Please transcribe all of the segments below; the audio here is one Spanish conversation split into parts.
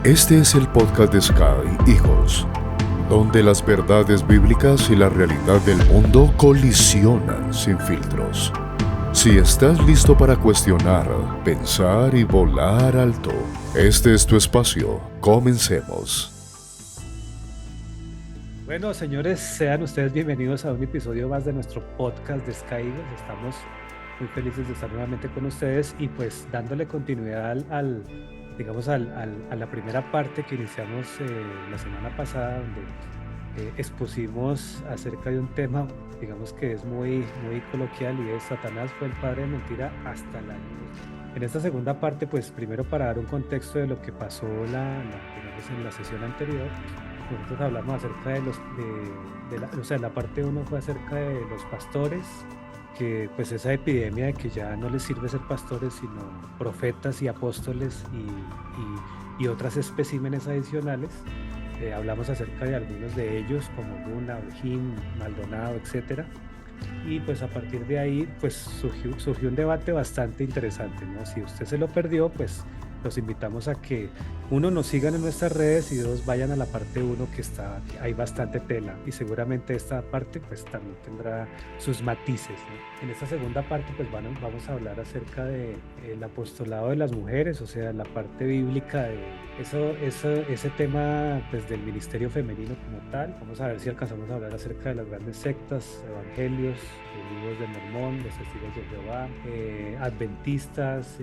Este es el podcast de Sky Hijos, donde las verdades bíblicas y la realidad del mundo colisionan sin filtros. Si estás listo para cuestionar, pensar y volar alto, este es tu espacio. Comencemos. Bueno, señores, sean ustedes bienvenidos a un episodio más de nuestro podcast de Sky Eagles. Estamos muy felices de estar nuevamente con ustedes y pues dándole continuidad a la primera parte que iniciamos la semana pasada, donde expusimos acerca de un tema, digamos que es muy coloquial, y es: Satanás fue el padre de mentira hasta la luz. En esta segunda parte, pues primero para dar un contexto de lo que pasó digamos, en la sesión anterior, nosotros hablamos acerca de la parte 1 fue acerca de los pastores, que pues esa epidemia de que ya no les sirve ser pastores sino profetas y apóstoles y otras especímenes adicionales. Hablamos acerca de algunos de ellos como Luna, Ojín, Maldonado, etcétera. Y pues a partir de ahí pues surgió un debate bastante interesante, ¿no? Si usted se lo perdió, pues los invitamos a que, uno, nos sigan en nuestras redes, y dos, vayan a la parte 1, que hay bastante tela, y seguramente esta parte pues también tendrá sus matices, ¿no? En esta segunda parte pues vamos a hablar acerca del apostolado de las mujeres, o sea, la parte bíblica de ese tema pues del ministerio femenino como tal. Vamos a ver si alcanzamos a hablar acerca de las grandes sectas, evangelios, libros de Mormón, los testigos de Jehová, adventistas,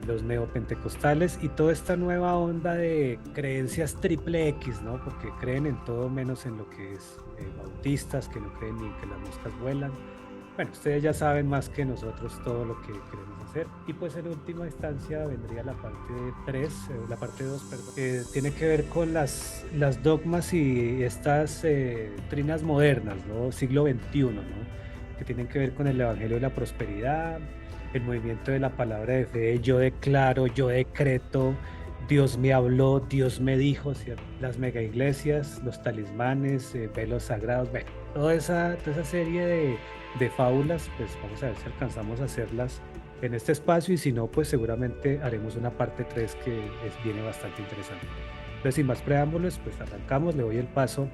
los neopentecostales y toda esta nueva onda de creencias triple X, ¿no? Porque creen en todo menos en lo que es bautistas, que no creen ni en que las moscas vuelan. Bueno, ustedes ya saben más que nosotros todo lo que queremos hacer. Y pues en última instancia vendría la parte 3, la parte 2, perdón, que tiene que ver con las dogmas y estas doctrinas modernas, ¿no? Siglo XXI, ¿no? Que tienen que ver con el evangelio de la prosperidad, el movimiento de la palabra de fe, yo declaro, yo decreto, Dios me habló, Dios me dijo, ¿cierto? Las mega iglesias, los talismanes, velos sagrados, bueno, toda esa serie de fábulas, pues vamos a ver si alcanzamos a hacerlas en este espacio, y si no, pues seguramente haremos una parte 3 que viene bastante interesante. Entonces, sin más preámbulos, pues arrancamos, le doy el paso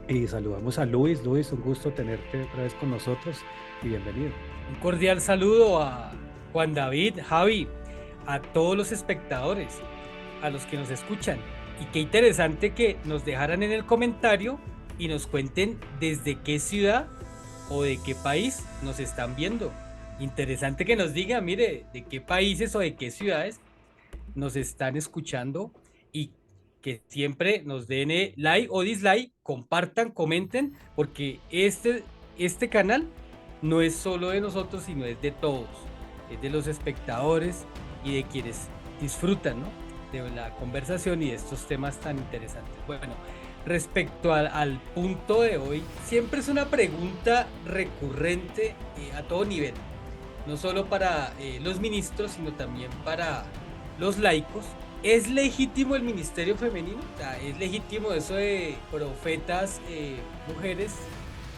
y saludamos a Luis. Luis, un gusto tenerte otra vez con nosotros y bienvenido. Un cordial saludo a Juan David, Javi, a todos los espectadores, a los que nos escuchan. Y qué interesante que nos dejaran en el comentario y nos cuenten desde qué ciudad o de qué país nos están viendo. Interesante que nos digan, mire, de qué países o de qué ciudades nos están escuchando, y que siempre nos den like o dislike, compartan, comenten, porque este canal no es solo de nosotros, sino es de todos, es de los espectadores y de quienes disfrutan, ¿no?, de la conversación y de estos temas tan interesantes. Bueno, respecto al punto de hoy, siempre es una pregunta recurrente a todo nivel, no solo para los ministros, sino también para los laicos. ¿Es legítimo el ministerio femenino? O sea, ¿es legítimo eso de profetas, mujeres,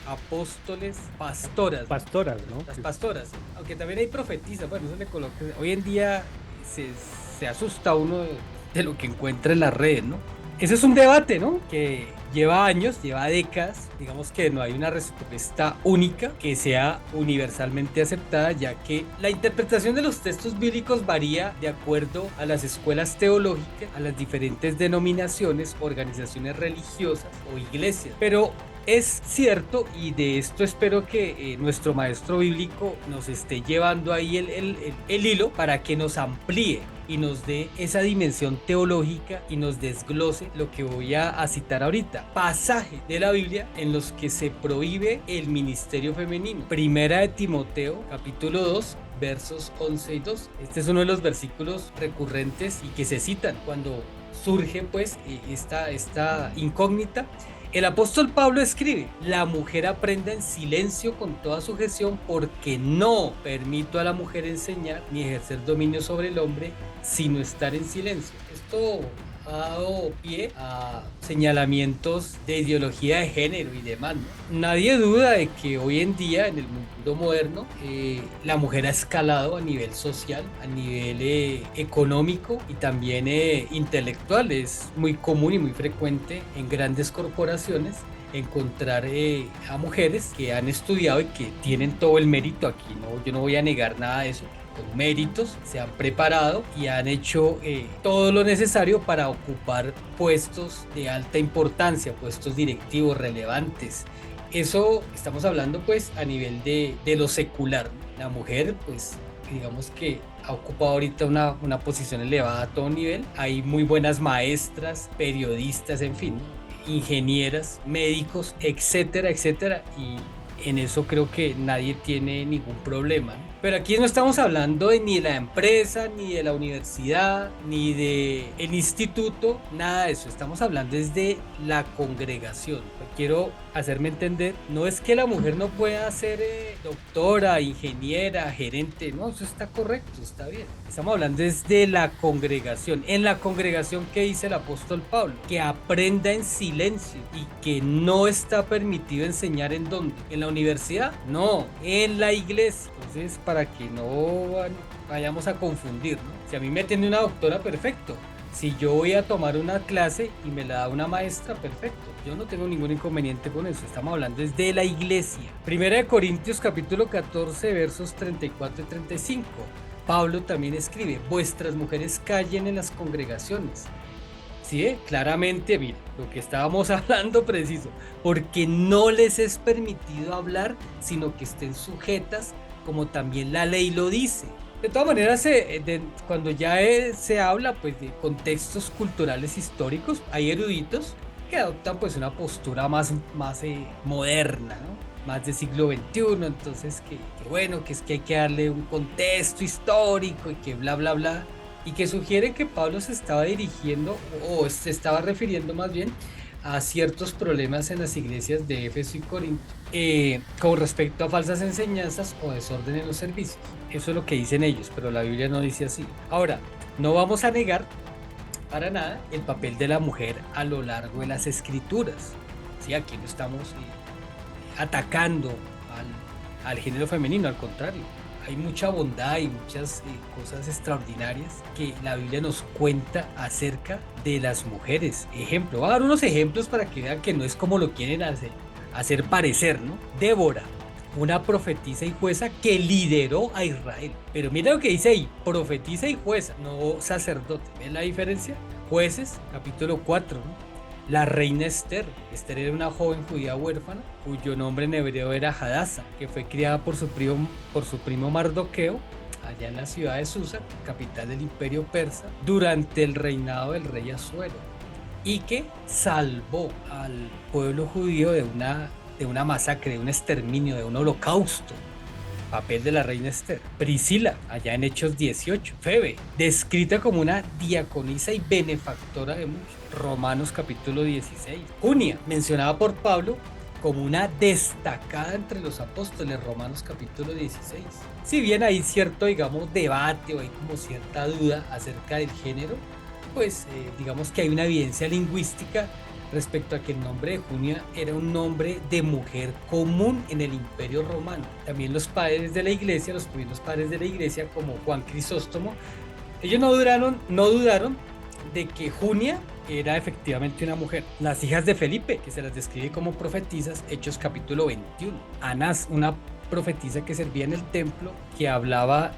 apóstoles, pastoras? Pastoras, ¿no? Las pastoras, aunque también hay profetisas. Bueno, eso le coloca. Hoy en día se asusta uno de lo que encuentra en las redes, ¿no? Ese es un debate, ¿no?, que lleva años, lleva décadas. Digamos que no hay una respuesta única que sea universalmente aceptada, ya que la interpretación de los textos bíblicos varía de acuerdo a las escuelas teológicas, a las diferentes denominaciones, organizaciones religiosas o iglesias. Pero es cierto, y de esto espero que nuestro maestro bíblico nos esté llevando ahí el hilo para que nos amplíe y nos dé esa dimensión teológica y nos desglose lo que voy a citar ahorita. Pasajes de la Biblia en los que se prohíbe el ministerio femenino. Primera de Timoteo, capítulo 2, versos 11 y 2. Este es uno de los versículos recurrentes y que se citan cuando surge pues esta incógnita. El apóstol Pablo escribe: la mujer aprenda en silencio con toda sujeción, porque no permito a la mujer enseñar ni ejercer dominio sobre el hombre, sino estar en silencio. Esto ha dado pie a señalamientos de ideología de género y demás, ¿no? Nadie duda de que hoy en día, en el mundo moderno, la mujer ha escalado a nivel social, a nivel económico y también intelectual. Es muy común y muy frecuente en grandes corporaciones encontrar a mujeres que han estudiado y que tienen todo el mérito aquí, ¿no? Yo no voy a negar nada de eso. Con méritos se han preparado y han hecho todo lo necesario para ocupar puestos de alta importancia, puestos directivos relevantes. Eso estamos hablando pues a nivel de lo secular. La mujer pues digamos que ha ocupado ahorita una posición elevada a todo nivel. Hay muy buenas maestras, periodistas, en fin, ingenieras, médicos, etcétera, etcétera, y en eso creo que nadie tiene ningún problema, ¿no? Pero aquí no estamos hablando de ni de la empresa, ni de la universidad, ni de el instituto, nada de eso. Estamos hablando desde la congregación. Quiero hacerme entender, no es que la mujer no pueda ser doctora, ingeniera, gerente, no, eso está correcto, está bien. Estamos hablando desde la congregación. En la congregación, ¿qué dice el apóstol Pablo? Que aprenda en silencio y que no está permitido enseñar en dónde. ¿En la universidad? No, en la iglesia. Entonces, para que no vayamos a confundir, ¿no? Si a mí me atiende una doctora, perfecto. Si yo voy a tomar una clase y me la da una maestra, perfecto. Yo no tengo ningún inconveniente con eso. Estamos hablando desde la iglesia. Primera de Corintios capítulo 14 versos 34 y 35. Pablo también escribe: vuestras mujeres callen en las congregaciones. Sí, claramente, mira, lo que estábamos hablando preciso. Porque no les es permitido hablar, sino que estén sujetas, como también la ley lo dice. De todas maneras, cuando ya se habla pues de contextos culturales históricos, hay eruditos que adoptan pues una postura más moderna, ¿no? Más de siglo XXI, entonces que bueno, que es que hay que darle un contexto histórico y que bla bla bla, y que sugiere que Pablo se estaba dirigiendo o se estaba refiriendo más bien a ciertos problemas en las iglesias de Éfeso y Corinto con respecto a falsas enseñanzas o desorden en los servicios. Eso es lo que dicen ellos, pero la Biblia no dice así. Ahora, no vamos a negar para nada el papel de la mujer a lo largo de las escrituras. ¿Sí? Aquí no estamos atacando al género femenino, al contrario. Hay mucha bondad y muchas cosas extraordinarias que la Biblia nos cuenta acerca de las mujeres. Ejemplo, voy a dar unos ejemplos para que vean que no es como lo quieren hacer parecer, ¿no? Débora, una profetisa y jueza que lideró a Israel. Pero mira lo que dice ahí, profetisa y jueza, no sacerdote. ¿Ven la diferencia? Jueces, capítulo 4, ¿no? La reina Esther. Esther era una joven judía huérfana cuyo nombre en hebreo era Hadasa, que fue criada por su primo Mardoqueo allá en la ciudad de Susa, capital del imperio persa, durante el reinado del rey Asuero, y que salvó al pueblo judío de una masacre, de un exterminio, de un holocausto. Papel de la reina Esther. Priscila, allá en Hechos 18. Febe, descrita como una diaconisa y benefactora de muchos. Romanos capítulo 16. Junia, mencionada por Pablo como una destacada entre los apóstoles. Romanos capítulo 16. Si bien hay cierto, digamos, debate o hay como cierta duda acerca del género, pues digamos que hay una evidencia lingüística respecto a que el nombre de Junia era un nombre de mujer común en el Imperio Romano. También los padres de la iglesia, los primeros padres de la iglesia, como Juan Crisóstomo, ellos no dudaron de que Junia era efectivamente una mujer. Las hijas de Felipe, que se las describe como profetisas, Hechos capítulo 21. Anás, una profetisa que servía en el templo, que hablaba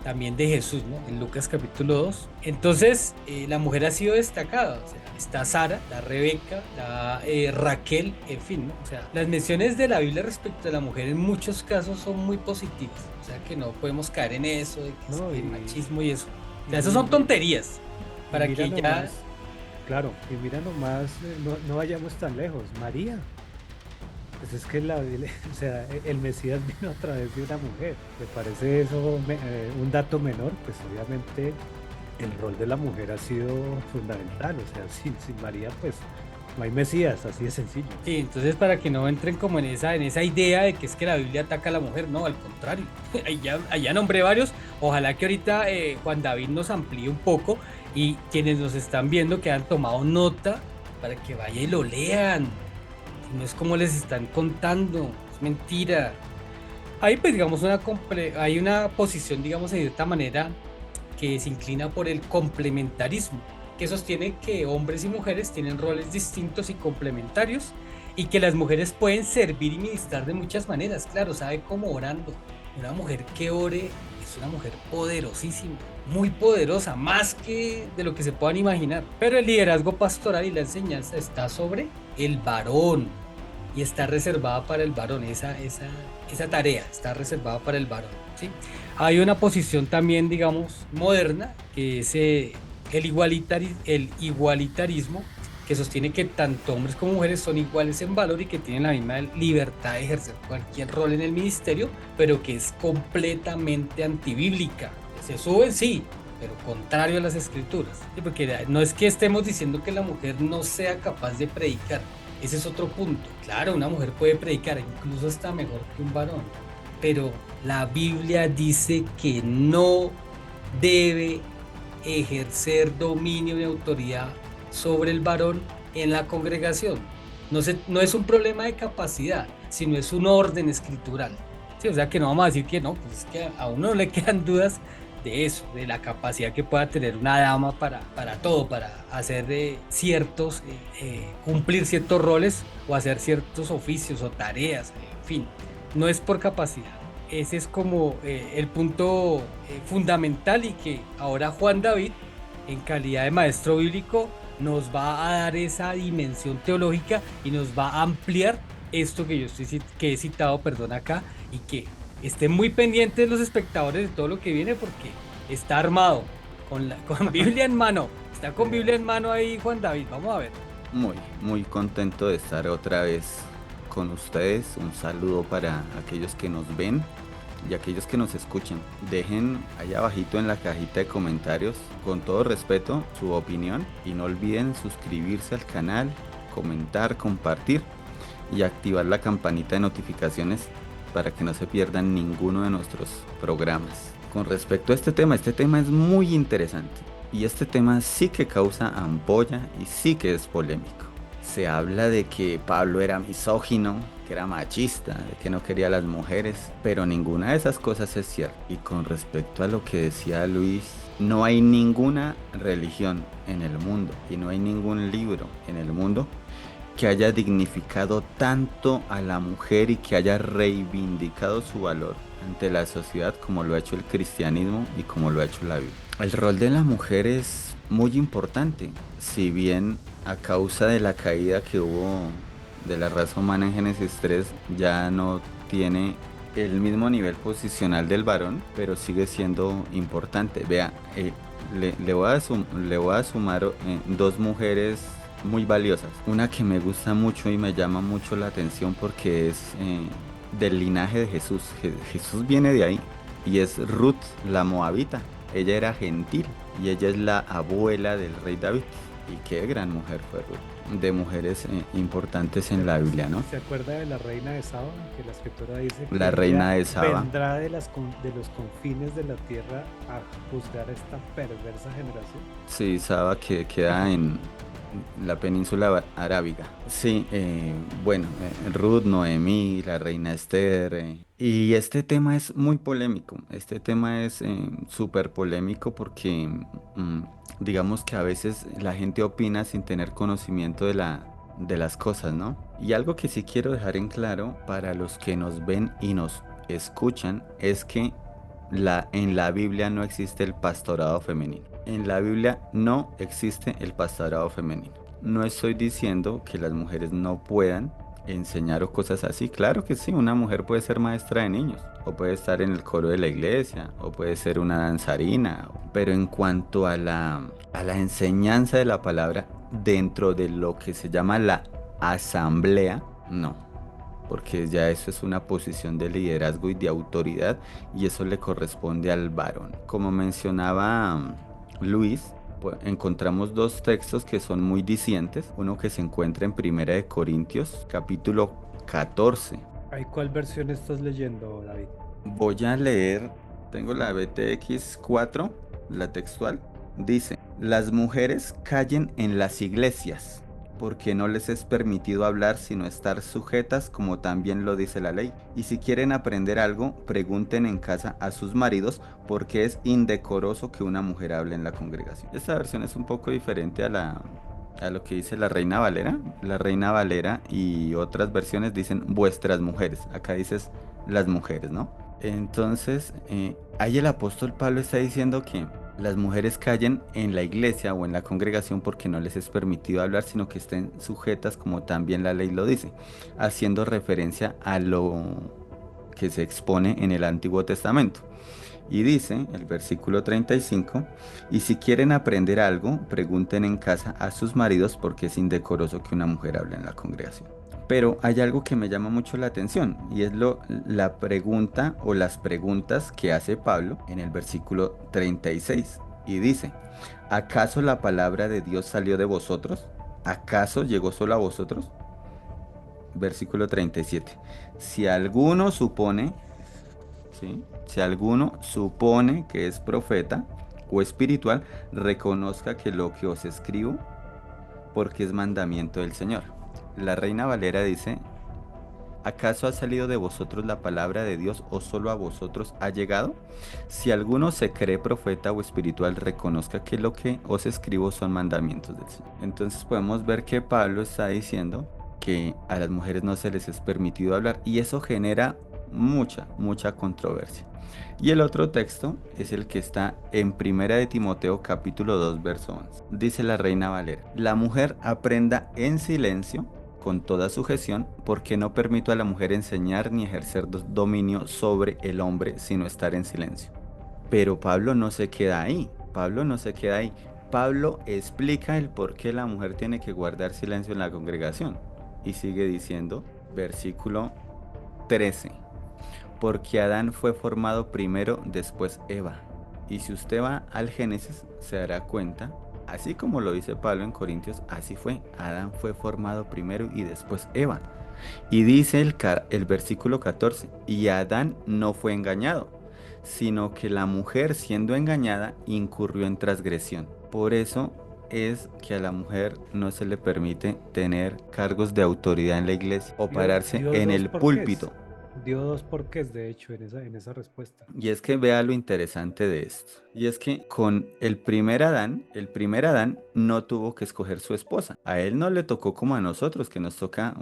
también de Jesús, ¿no? En Lucas capítulo 2. Entonces, la mujer ha sido destacada. O sea, está Sara, la Rebeca, la Raquel, en fin, ¿no? O sea, las menciones de la Biblia respecto a la mujer en muchos casos son muy positivas. O sea, que no podemos caer en eso, de que No, es y- machismo y eso. O sea, eso son tonterías. Para Mira que ya... nomás, claro, y mira nomás, no vayamos tan lejos. María, pues es que o sea, el Mesías vino a través de una mujer. ¿Me parece eso un dato menor? Pues obviamente el rol de la mujer ha sido fundamental. O sea, sin María, pues No hay Mesías, así de sencillo. Sí, entonces para que no entren como en esa idea de que es que la Biblia ataca a la mujer, no, al contrario. Allá nombré varios. Ojalá que ahorita Juan David nos amplíe un poco y quienes nos están viendo que han tomado nota para que vaya y lo lean. No es como les están contando, es mentira. Ahí pues digamos hay una posición, digamos de cierta manera, que se inclina por el complementarismo, que sostiene que hombres y mujeres tienen roles distintos y complementarios y que las mujeres pueden servir y ministrar de muchas maneras. Claro, sabe cómo orando. Una mujer que ore es una mujer poderosísima, muy poderosa, más que de lo que se puedan imaginar. Pero el liderazgo pastoral y la enseñanza está sobre el varón y está reservada para el varón. Esa tarea está reservada para el varón, ¿sí? Hay una posición también, digamos, moderna, que es el igualitarismo, que sostiene que tanto hombres como mujeres son iguales en valor y que tienen la misma libertad de ejercer cualquier rol en el ministerio, pero que es completamente antibíblica. Se suben, sí, pero contrario a las escrituras. ¿Sí? Porque no es que estemos diciendo que la mujer no sea capaz de predicar. Ese es otro punto. Claro, una mujer puede predicar, incluso está mejor que un varón, pero la Biblia dice que no debe ejercer dominio y autoridad sobre el varón en la congregación. No es un problema de capacidad, sino es un orden escritural. Sí, o sea que no vamos a decir que no, pues es que a uno no le quedan dudas de eso, de la capacidad que pueda tener una dama para todo, para hacer cumplir ciertos roles o hacer ciertos oficios o tareas, en fin, no es por capacidad. Ese es como el punto fundamental y que ahora Juan David, en calidad de maestro bíblico, nos va a dar esa dimensión teológica y nos va a ampliar esto que he citado, acá, y que estén muy pendientes los espectadores de todo lo que viene porque está armado con Biblia en mano. Está con Biblia en mano ahí Juan David. Vamos a ver. Muy contento de estar otra vez con ustedes. Un saludo para aquellos que nos ven y aquellos que nos escuchan. Dejen allá abajito en la cajita de comentarios, con todo respeto, su opinión y no olviden suscribirse al canal, comentar, compartir y activar la campanita de notificaciones para que no se pierdan ninguno de nuestros programas. Con respecto a este tema es muy interesante y este tema sí que causa ampolla y sí que es polémico. Se habla de que Pablo era misógino, que era machista, de que no quería a las mujeres, pero ninguna de esas cosas es cierta. Y con respecto a lo que decía Luis, no hay ninguna religión en el mundo y no hay ningún libro en el mundo que haya dignificado tanto a la mujer y que haya reivindicado su valor ante la sociedad como lo ha hecho el cristianismo y como lo ha hecho la Biblia. El rol de la mujer es muy importante, si bien a causa de la caída que hubo de la raza humana en Génesis 3 ya no tiene el mismo nivel posicional del varón, pero sigue siendo importante. Vea, le voy a sumar dos mujeres muy valiosas. Una que me gusta mucho y me llama mucho la atención porque es del linaje de Jesús. Jesús viene de ahí y es Ruth la Moabita. Ella era gentil y ella es la abuela del rey David. Y qué gran mujer fue Ruth. De mujeres importantes en la Biblia, ¿no? ¿Se acuerda de la reina de Saba? Que la escritura dice que la reina de Saba vendrá de los confines de la tierra a juzgar a esta perversa generación. Sí, Saba que queda en la península arábiga. Sí, bueno, Ruth, Noemí, la reina Esther. Y este tema es muy polémico. Este tema es súper polémico porque digamos que a veces la gente opina sin tener conocimiento de las cosas, ¿no? Y algo que sí quiero dejar en claro para los que nos ven y nos escuchan es que en la Biblia no existe el pastorado femenino. En la Biblia no existe el pastorado femenino. No estoy diciendo que las mujeres no puedan enseñar o cosas así. Claro que sí, una mujer puede ser maestra de niños, o puede estar en el coro de la iglesia, o puede ser una danzarina. Pero en cuanto a la enseñanza de la palabra dentro de lo que se llama la asamblea, no. Porque ya eso es una posición de liderazgo y de autoridad y eso le corresponde al varón. Como mencionaba Luis, encontramos dos textos que son muy discientes. Uno que se encuentra en Primera de Corintios, capítulo 14. ¿Ahí cuál versión estás leyendo, David? Voy a leer, tengo la BTX 4, la textual. Dice, las mujeres callen en las iglesias, porque no les es permitido hablar sino estar sujetas, como también lo dice la ley. Y si quieren aprender algo, pregunten en casa a sus maridos, porque es indecoroso que una mujer hable en la congregación. Esta versión es un poco diferente a lo que dice la Reina Valera. La Reina Valera y otras versiones dicen vuestras mujeres. Acá dices las mujeres, ¿no? Entonces, ahí el apóstol Pablo está diciendo que las mujeres callen en la iglesia o en la congregación porque no les es permitido hablar, sino que estén sujetas como también la ley lo dice, haciendo referencia a lo que se expone en el Antiguo Testamento. Y dice el versículo 35, y si quieren aprender algo, pregunten en casa a sus maridos porque es indecoroso que una mujer hable en la congregación. Pero hay algo que me llama mucho la atención y es la pregunta o las preguntas que hace Pablo en el versículo 36 y dice, ¿acaso la palabra de Dios salió de vosotros? ¿Acaso llegó solo a vosotros? Versículo 37, si alguno supone, ¿sí? Si alguno supone que es profeta o espiritual, reconozca que lo que os escribo porque es mandamiento del Señor. La Reina Valera dice, ¿acaso ha salido de vosotros la palabra de Dios o solo a vosotros ha llegado? Si alguno se cree profeta o espiritual, reconozca que lo que os escribo son mandamientos del Señor. Entonces podemos ver que Pablo está diciendo que a las mujeres no se les es permitido hablar y eso genera mucha controversia. Y el otro texto es el que está en Primera de Timoteo capítulo 2 verso 11. Dice la Reina Valera, la mujer aprenda en silencio con toda sujeción, porque no permito a la mujer enseñar ni ejercer dominio sobre el hombre, sino estar en silencio. Pero Pablo no se queda ahí, Pablo explica el por qué la mujer tiene que guardar silencio en la congregación. Y sigue diciendo, versículo 13, porque Adán fue formado primero, después Eva. Y si usted va al Génesis, se dará cuenta, así como lo dice Pablo en Corintios, así fue. Adán fue formado primero y después Eva. Y dice el versículo 14, y Adán no fue engañado, sino que la mujer siendo engañada incurrió en transgresión. Por eso es que a la mujer no se le permite tener cargos de autoridad en la iglesia o pararse en el púlpito. Dio dos porqués, de hecho, en esa respuesta. Y es que vea lo interesante de esto. Y es que con el primer Adán no tuvo que escoger su esposa. A él no le tocó como a nosotros, que nos toca,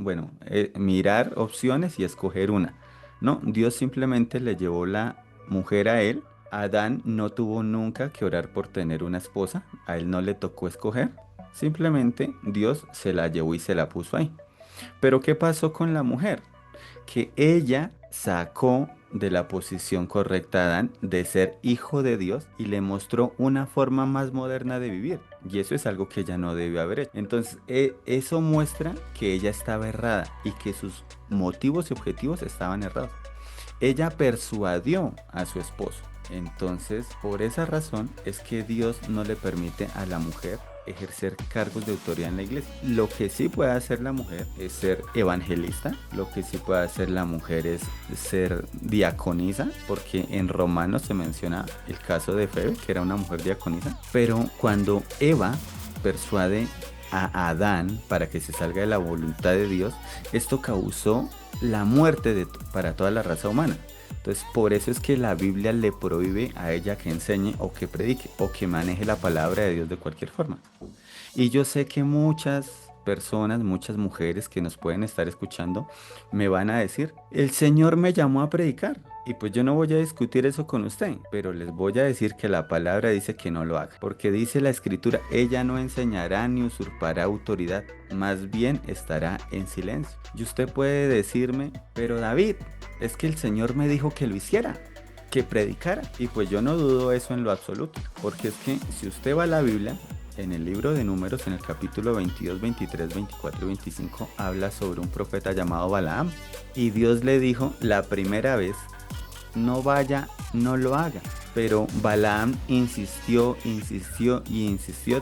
mirar opciones y escoger una. No, Dios simplemente le llevó la mujer a él. Adán no tuvo nunca que orar por tener una esposa. A él no le tocó escoger. Simplemente Dios se la llevó y se la puso ahí. Pero ¿qué pasó con la mujer? Que ella sacó de la posición correcta a Adán de ser hijo de Dios y le mostró una forma más moderna de vivir. Y eso es algo que ella no debió haber hecho. Entonces, eso muestra que ella estaba errada y que sus motivos y objetivos estaban errados. Ella persuadió a su esposo. Entonces, por esa razón es que Dios no le permite a la mujer ejercer cargos de autoridad en la iglesia. Lo que sí puede hacer la mujer es ser evangelista, lo que sí puede hacer la mujer es ser diaconisa, porque en Romanos se menciona el caso de Febe, que era una mujer diaconisa, pero cuando Eva persuade a Adán para que se salga de la voluntad de Dios, esto causó la muerte para toda la raza humana. Entonces, por eso es que la Biblia le prohíbe a ella que enseñe o que predique o que maneje la palabra de Dios de cualquier forma. Y yo sé que muchas personas, muchas mujeres que nos pueden estar escuchando me van a decir, el Señor me llamó a predicar. Y pues yo no voy a discutir eso con usted, pero les voy a decir que la palabra dice que no lo haga. Porque dice la Escritura, ella no enseñará ni usurpará autoridad, más bien estará en silencio. Y usted puede decirme, pero David, es que el Señor me dijo que lo hiciera, que predicara. Y pues yo no dudo eso en lo absoluto, porque es que si usted va a la Biblia, en el libro de Números, en el capítulo 22, 23, 24 y 25, habla sobre un profeta llamado Balaam. Y Dios le dijo la primera vez, no vaya, no lo haga. Pero Balaam insistió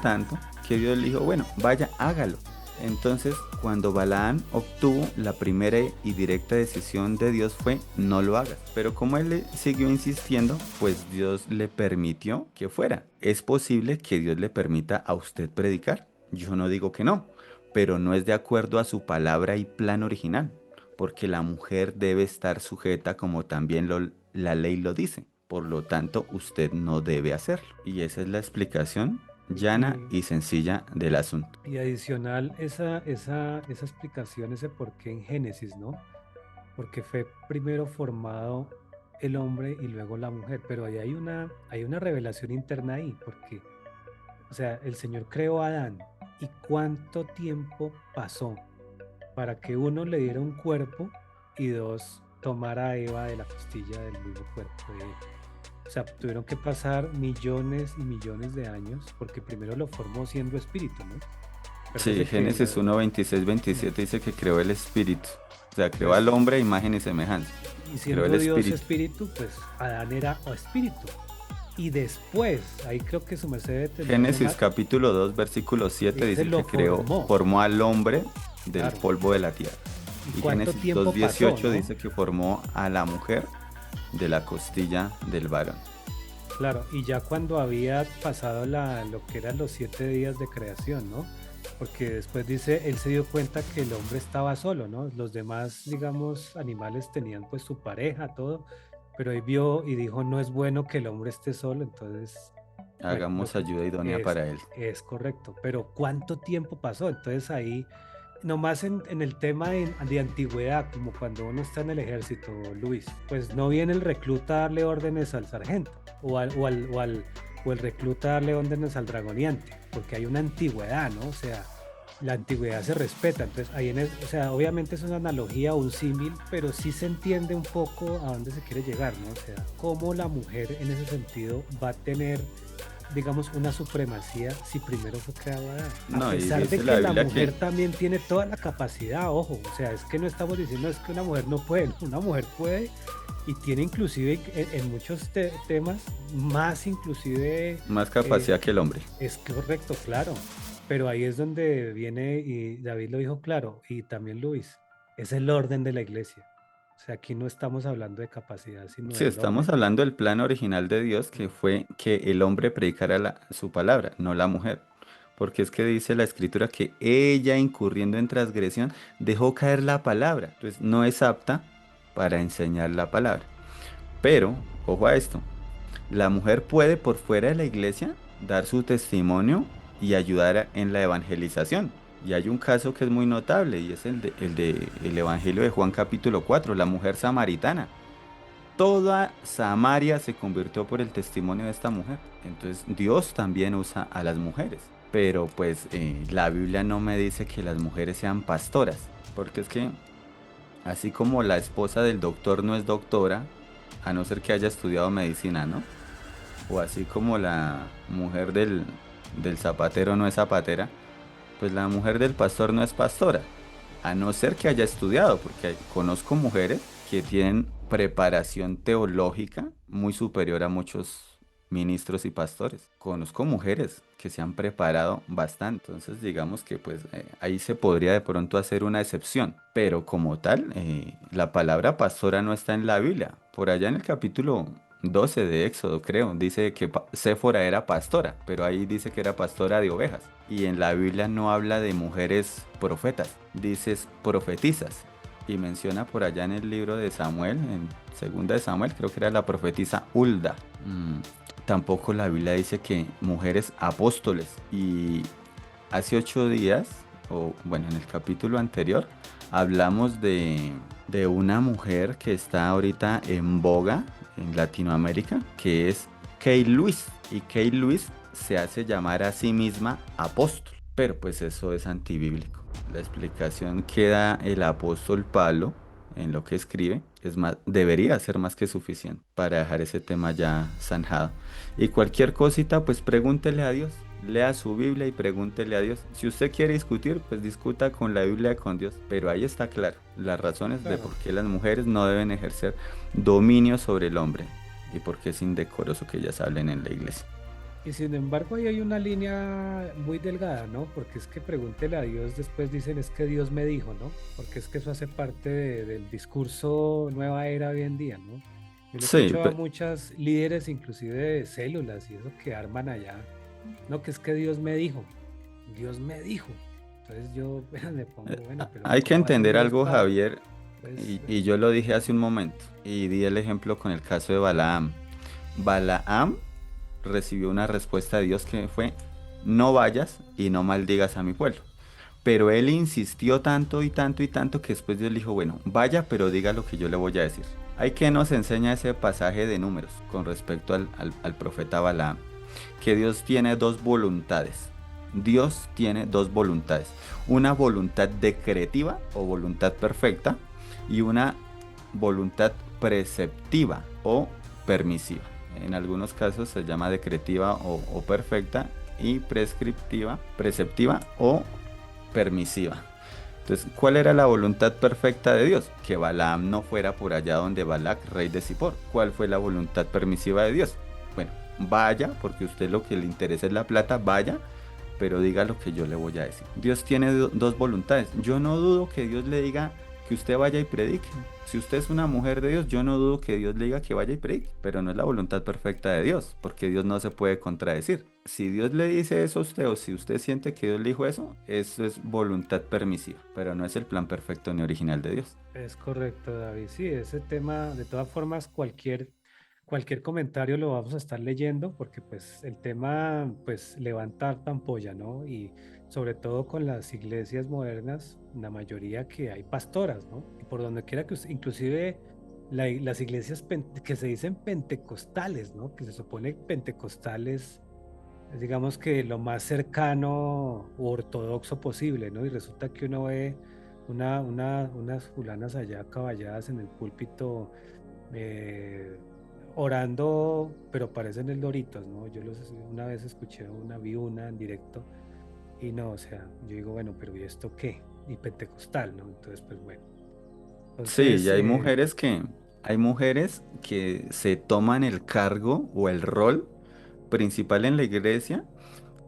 tanto que Dios le dijo, bueno, vaya, hágalo. Entonces, cuando Balaam obtuvo la primera y directa decisión de Dios fue, no lo hagas. Pero como él le siguió insistiendo, pues Dios le permitió que fuera. Es posible que Dios le permita a usted predicar. Yo no digo que no, pero no es de acuerdo a su palabra y plan original, porque la mujer debe estar sujeta como también la ley lo dice. Por lo tanto, usted no debe hacerlo. Y esa es la explicación llana y sencilla del asunto. Y adicional esa explicación, ese por qué en Génesis, ¿no? Porque fue primero formado el hombre y luego la mujer, pero ahí hay una revelación interna ahí, porque, o sea, el Señor creó a Adán, ¿y cuánto tiempo pasó para que uno le diera un cuerpo y dos tomara a Eva de la costilla del mismo cuerpo de él? O sea, tuvieron que pasar millones y millones de años porque primero lo formó siendo espíritu, ¿no? Sí, Génesis 1, 26, 27 dice que creó el espíritu. O sea, creó al hombre a imagen y semejanza. Y siendo Dios espíritu, pues Adán era espíritu. Y después, ahí creo que su merced... Génesis capítulo 2, versículo 7 dice que formó al hombre del polvo de la tierra. Y Génesis 2, 18 pasó, ¿no? Dice que formó a la mujer de la costilla del varón. Claro, y ya cuando había pasado lo que eran los 7 días de creación, ¿no? Porque después dice, él se dio cuenta que el hombre estaba solo, ¿no? Los demás, digamos, animales tenían pues su pareja, todo, pero él vio y dijo, no es bueno que el hombre esté solo, entonces... Hagamos ayuda idónea para él. Es correcto, pero ¿cuánto tiempo pasó? Entonces ahí... Nomás en el tema de antigüedad, como cuando uno está en el ejército, Luis, pues no viene el recluta a darle órdenes al sargento o el recluta a darle órdenes al dragoneante, porque hay una antigüedad, ¿no? O sea, la antigüedad se respeta. Entonces, ahí o sea, obviamente es una analogía o un símil, pero sí se entiende un poco a dónde se quiere llegar, ¿no? O sea, cómo la mujer en ese sentido va a tener, digamos, una supremacía si primero fue creado Adán. A pesar de que la mujer también tiene toda la capacidad, ojo, o sea, es que no estamos diciendo es que una mujer no puede, una mujer puede y tiene inclusive en muchos temas más capacidad que el hombre. Es correcto, claro, pero ahí es donde viene, y David lo dijo claro, y también Luis, es el orden de la iglesia. O sea, aquí no estamos hablando de capacidad, sino sí, estamos hablando del plan original de Dios, que fue que el hombre predicara su palabra, no la mujer. Porque es que dice la escritura que ella, incurriendo en transgresión, dejó caer la palabra. Entonces no es apta para enseñar la palabra. Pero, ojo a esto, la mujer puede por fuera de la iglesia dar su testimonio y ayudar en la evangelización. Y hay un caso que es muy notable y es el Evangelio de Juan capítulo 4, la mujer samaritana. Toda Samaria se convirtió por el testimonio de esta mujer. Entonces Dios también usa a las mujeres. Pero pues la Biblia no me dice que las mujeres sean pastoras. Porque es que así como la esposa del doctor no es doctora, a no ser que haya estudiado medicina, ¿no? O así como la mujer del zapatero no es zapatera, pues la mujer del pastor no es pastora, a no ser que haya estudiado, porque conozco mujeres que tienen preparación teológica muy superior a muchos ministros y pastores. Conozco mujeres que se han preparado bastante, entonces digamos que pues ahí se podría de pronto hacer una excepción, pero como tal, la palabra pastora no está en la Biblia. Por allá en el capítulo 12 de Éxodo, creo, dice que Séfora era pastora, pero ahí dice que era pastora de ovejas. Y en la Biblia no habla de mujeres profetas, dice profetizas. Y menciona por allá en el libro de Samuel, en segunda de Samuel, creo que era la profetisa Hulda. Tampoco la Biblia dice que mujeres apóstoles. Y hace 8 días, o bueno, en el capítulo anterior, hablamos de una mujer que está ahorita en boga en Latinoamérica, que es Kay Lewis. Y Kay Lewis se hace llamar a sí misma apóstol, pero pues eso es antibíblico. La explicación que da el apóstol Pablo en lo que escribe debería ser más que suficiente para dejar ese tema ya zanjado. Y cualquier cosita, pues pregúntele a Dios, lea su Biblia y pregúntele a Dios. Si usted quiere discutir, pues discuta con la Biblia y con Dios, pero ahí está claro las razones de por qué las mujeres no deben ejercer dominio sobre el hombre. y porque es indecoroso que ellas hablen en la iglesia. Y sin embargo, ahí hay una línea muy delgada, ¿no? Porque es que pregúntele a Dios, después dicen es que Dios me dijo, ¿no? Porque es que eso hace parte del discurso nueva era hoy en día, ¿no? Yo le Sí, escucho a muchas líderes, inclusive de células y eso que arman allá, no, que es que Dios me dijo. Entonces yo me pongo, bueno, pero hay que ¿cómo hace entender Dios algo, para...? Javier, Pues, y yo lo dije hace un momento, y di el ejemplo con el caso de Balaam. Balaam recibió una respuesta de Dios que fue, no vayas y no maldigas a mi pueblo. Pero él insistió tanto y tanto y tanto que después Dios le dijo, bueno, vaya, pero diga lo que yo le voy a decir. Hay que nos enseña ese pasaje de números con respecto al profeta Balaam, que Dios tiene dos voluntades. Dios tiene dos voluntades. Una voluntad decretiva o voluntad perfecta y una voluntad preceptiva o permisiva. En algunos casos se llama decretiva o perfecta y prescriptiva, preceptiva o permisiva. Entonces, ¿cuál era la voluntad perfecta de Dios? Que Balaam no fuera por allá donde Balac, rey de Zippor. ¿Cuál fue la voluntad permisiva de Dios? Bueno, vaya, porque a usted lo que le interesa es la plata, vaya, pero diga lo que yo le voy a decir. Dios tiene dos voluntades. Yo no dudo que Dios le diga que usted vaya y predique. Si usted es una mujer de Dios, yo no dudo que Dios le diga que vaya y predique, pero no es la voluntad perfecta de Dios, porque Dios no se puede contradecir. Si Dios le dice eso a usted o si usted siente que Dios le dijo eso es voluntad permisiva, pero no es el plan perfecto ni original de Dios. es correcto, David. Sí, ese tema, de todas formas, cualquier comentario lo vamos a estar leyendo porque pues el tema pues levanta harta ampolla, ¿no? Y sobre todo con las iglesias modernas, la mayoría que hay pastoras, ¿no? Y por donde quiera que inclusive las iglesias que se dicen pentecostales, ¿no? Que se supone pentecostales es, digamos que lo más cercano u ortodoxo posible, ¿no? Y resulta que uno ve unas fulanas allá caballadas en el púlpito eh, orando, pero parecen el Doritos, ¿no? Una vez escuché vi una en directo y no, o sea, yo digo, bueno, pero ¿y esto qué? Y pentecostal, ¿no? Entonces, pues bueno. Sí, y Entonces, hay mujeres que se toman el cargo o el rol principal en la iglesia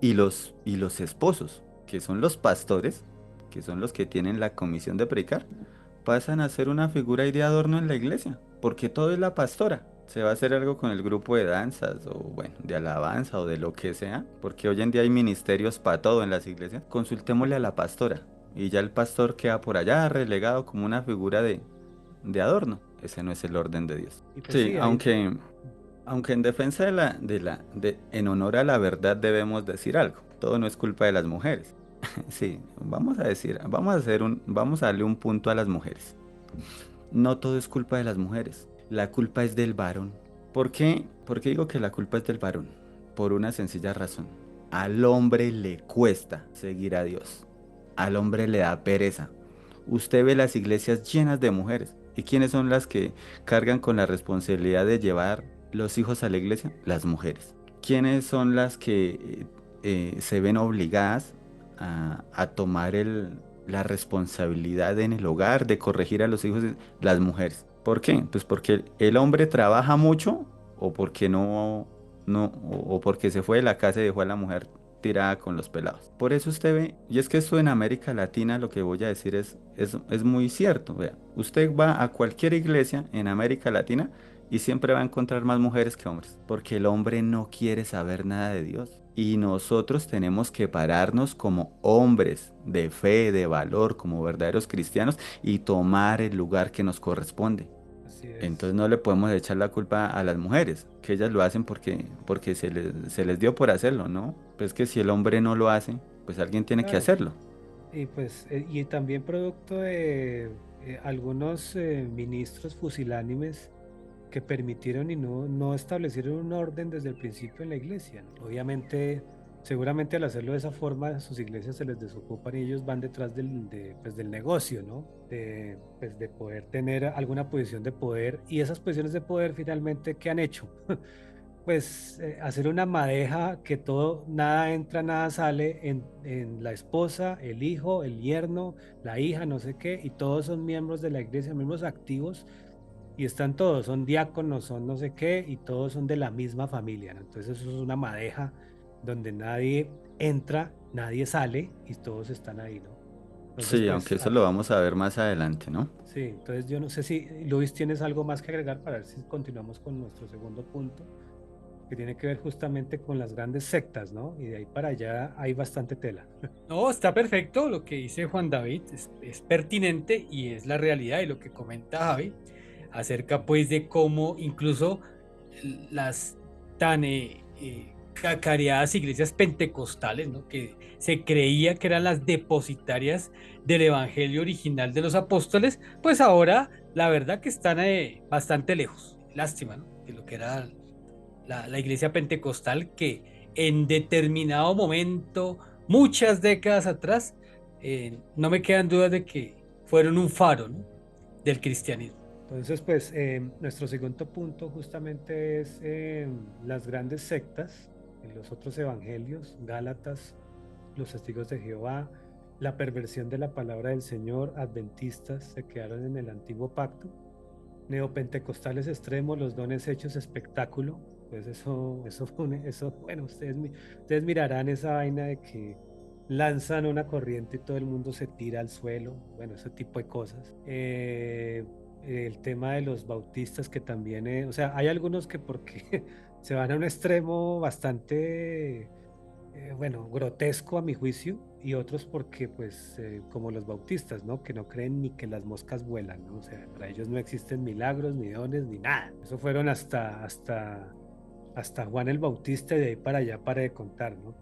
y los esposos, que son los pastores, que son los que tienen la comisión de predicar, pasan a ser una figura y de adorno en la iglesia, porque todo es la pastora. Se va a hacer algo con el grupo de danzas o bueno, de alabanza o de lo que sea, porque hoy en día hay ministerios para todo en las iglesias. Consultémosle a la pastora y ya el pastor queda por allá relegado como una figura de adorno. Ese no es el orden de Dios. y pues Sí, sí, hay, aunque en defensa en honor a la verdad debemos decir algo. Todo no es culpa de las mujeres. Sí, vamos a darle un punto a las mujeres. No todo es culpa de las mujeres. La culpa es del varón. ¿Por qué? ¿Por qué digo que la culpa es del varón? Por una sencilla razón. Al hombre le cuesta seguir a Dios. Al hombre le da pereza. Usted ve las iglesias llenas de mujeres. ¿Y quiénes son las que cargan con la responsabilidad de llevar los hijos a la iglesia? Las mujeres. ¿Quiénes son las que se ven obligadas a tomar la responsabilidad en el hogar de corregir a los hijos? Las mujeres. ¿Por qué? Pues porque el hombre trabaja mucho o porque o porque se fue de la casa y dejó a la mujer tirada con los pelados. Por eso usted ve, y es que esto en América Latina lo que voy a decir es muy cierto. Vea, usted va a cualquier iglesia en América Latina y siempre va a encontrar más mujeres que hombres, porque el hombre no quiere saber nada de Dios. Y nosotros tenemos que pararnos como hombres de fe, de valor, como verdaderos cristianos y tomar el lugar que nos corresponde. así es. Entonces no le podemos echar la culpa a las mujeres, que ellas lo hacen porque se les dio por hacerlo, ¿no? Pues que si el hombre no lo hace, pues alguien tiene que Claro. hacerlo. Y pues, y también producto de algunos ministros fusilánimes que permitieron y no establecieron un orden desde el principio en la iglesia, ¿no? Obviamente, seguramente al hacerlo de esa forma, sus iglesias se les desocupan y ellos van detrás pues, del negocio, ¿no? Pues, de poder tener alguna posición de poder. Y esas posiciones de poder finalmente, ¿qué han hecho? Pues hacer una madeja que todo, nada entra, nada sale en la esposa, el hijo, el yerno, la hija, no sé qué, y todos son miembros de la iglesia, miembros activos y están todos, son diáconos, son no sé qué, y todos son de la misma familia, ¿no? Entonces eso es una madeja donde nadie entra, nadie sale y todos están ahí, ¿no? Entonces, Sí, aunque pues, eso lo vamos a ver más adelante, ¿no? sí, entonces yo no sé si, Luis, tienes algo más que agregar para ver si continuamos con nuestro segundo punto, que tiene que ver justamente con las grandes sectas, ¿no? Y de ahí para allá hay bastante tela. No, está perfecto lo que dice Juan David, es pertinente y es la realidad y lo que comenta Javi acerca pues de cómo incluso las tan cacareadas iglesias pentecostales, ¿no? Que se creía que eran las depositarias del evangelio original de los apóstoles, pues ahora la verdad que están bastante lejos, lástima, ¿no? De lo que era la iglesia pentecostal que en determinado momento, muchas décadas atrás, no me quedan dudas de que fueron un faro, ¿no? Del cristianismo. Entonces, pues nuestro segundo punto justamente es las grandes sectas, los otros evangelios, Gálatas, los testigos de Jehová, la perversión de la palabra del Señor, adventistas se quedaron en el antiguo pacto, neopentecostales extremos, los dones hechos espectáculo, pues bueno, ustedes mirarán esa vaina de que lanzan una corriente y todo el mundo se tira al suelo, bueno, ese tipo de cosas. El tema de los bautistas que también, o sea, hay algunos que porque se van a un extremo bastante, bueno, grotesco a mi juicio, y otros porque, pues, como los bautistas, ¿no? Que no creen ni que las moscas vuelan, ¿no? O sea, para ellos no existen milagros, ni dones, ni nada. Eso fueron hasta Juan el Bautista y de ahí para allá para de contar, ¿no?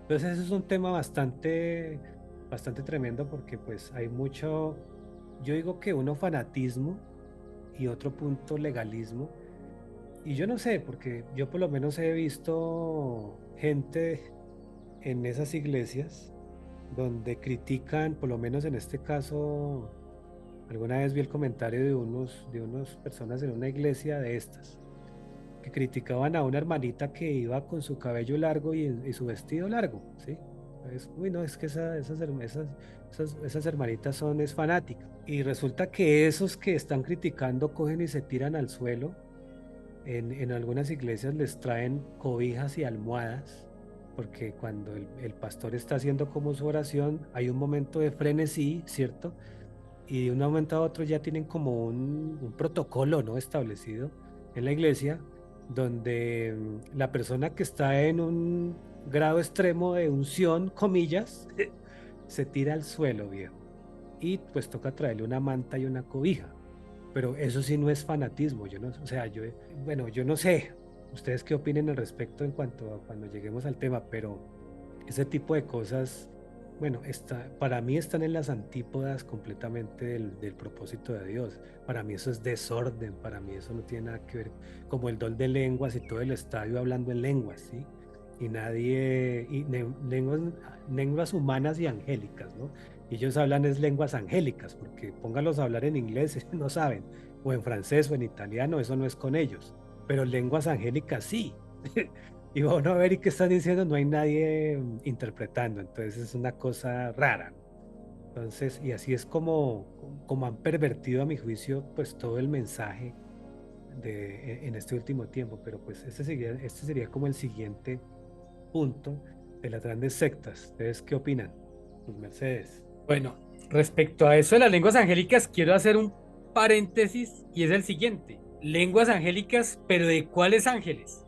Entonces, eso es un tema bastante tremendo porque, pues, hay mucho, yo digo que uno fanatismo y otro punto legalismo. Y yo no sé, porque yo por lo menos he visto gente en esas iglesias donde critican, por lo menos en este caso, alguna vez vi el comentario de unas personas en una iglesia de estas, que criticaban a una hermanita que iba con su cabello largo y su vestido largo, ¿sí? Uy, no, es que esas hermanitas es fanática. Y resulta que esos que están criticando cogen y se tiran al suelo. En algunas iglesias les traen cobijas y almohadas, porque cuando el pastor está haciendo como su oración, hay un momento de frenesí, ¿cierto? Y de un momento a otro ya tienen como un protocolo, ¿no? Establecido en la iglesia, donde la persona que está en un grado extremo de unción, comillas, se tira al suelo, viejo. Y pues toca traerle una manta y una cobija. Pero eso sí no es fanatismo, yo no, o sea, bueno, yo no sé, ustedes qué opinen al respecto en cuanto a cuando lleguemos al tema, pero ese tipo de cosas, bueno, para mí están en las antípodas completamente del propósito de Dios. Para mí eso es desorden, para mí eso no tiene nada que ver, como el don de lenguas y todo el estadio hablando en lenguas, ¿sí? Y nadie, lenguas humanas y angélicas, ¿no? Y ellos hablan es lenguas angélicas, porque póngalos a hablar en inglés, no saben, o en francés o en italiano, eso no es con ellos, pero lenguas angélicas sí. Y bueno, a ver, ¿y qué están diciendo? No hay nadie interpretando, entonces es una cosa rara, ¿no? Entonces, y así es como han pervertido a mi juicio, pues todo el mensaje en este último tiempo, pero pues este sería como el siguiente punto de las grandes sectas. ¿Ustedes qué opinan? Pues Mercedes. Bueno, respecto a eso de las lenguas angélicas, quiero hacer un paréntesis y es el siguiente. Lenguas angélicas, pero ¿de cuáles ángeles?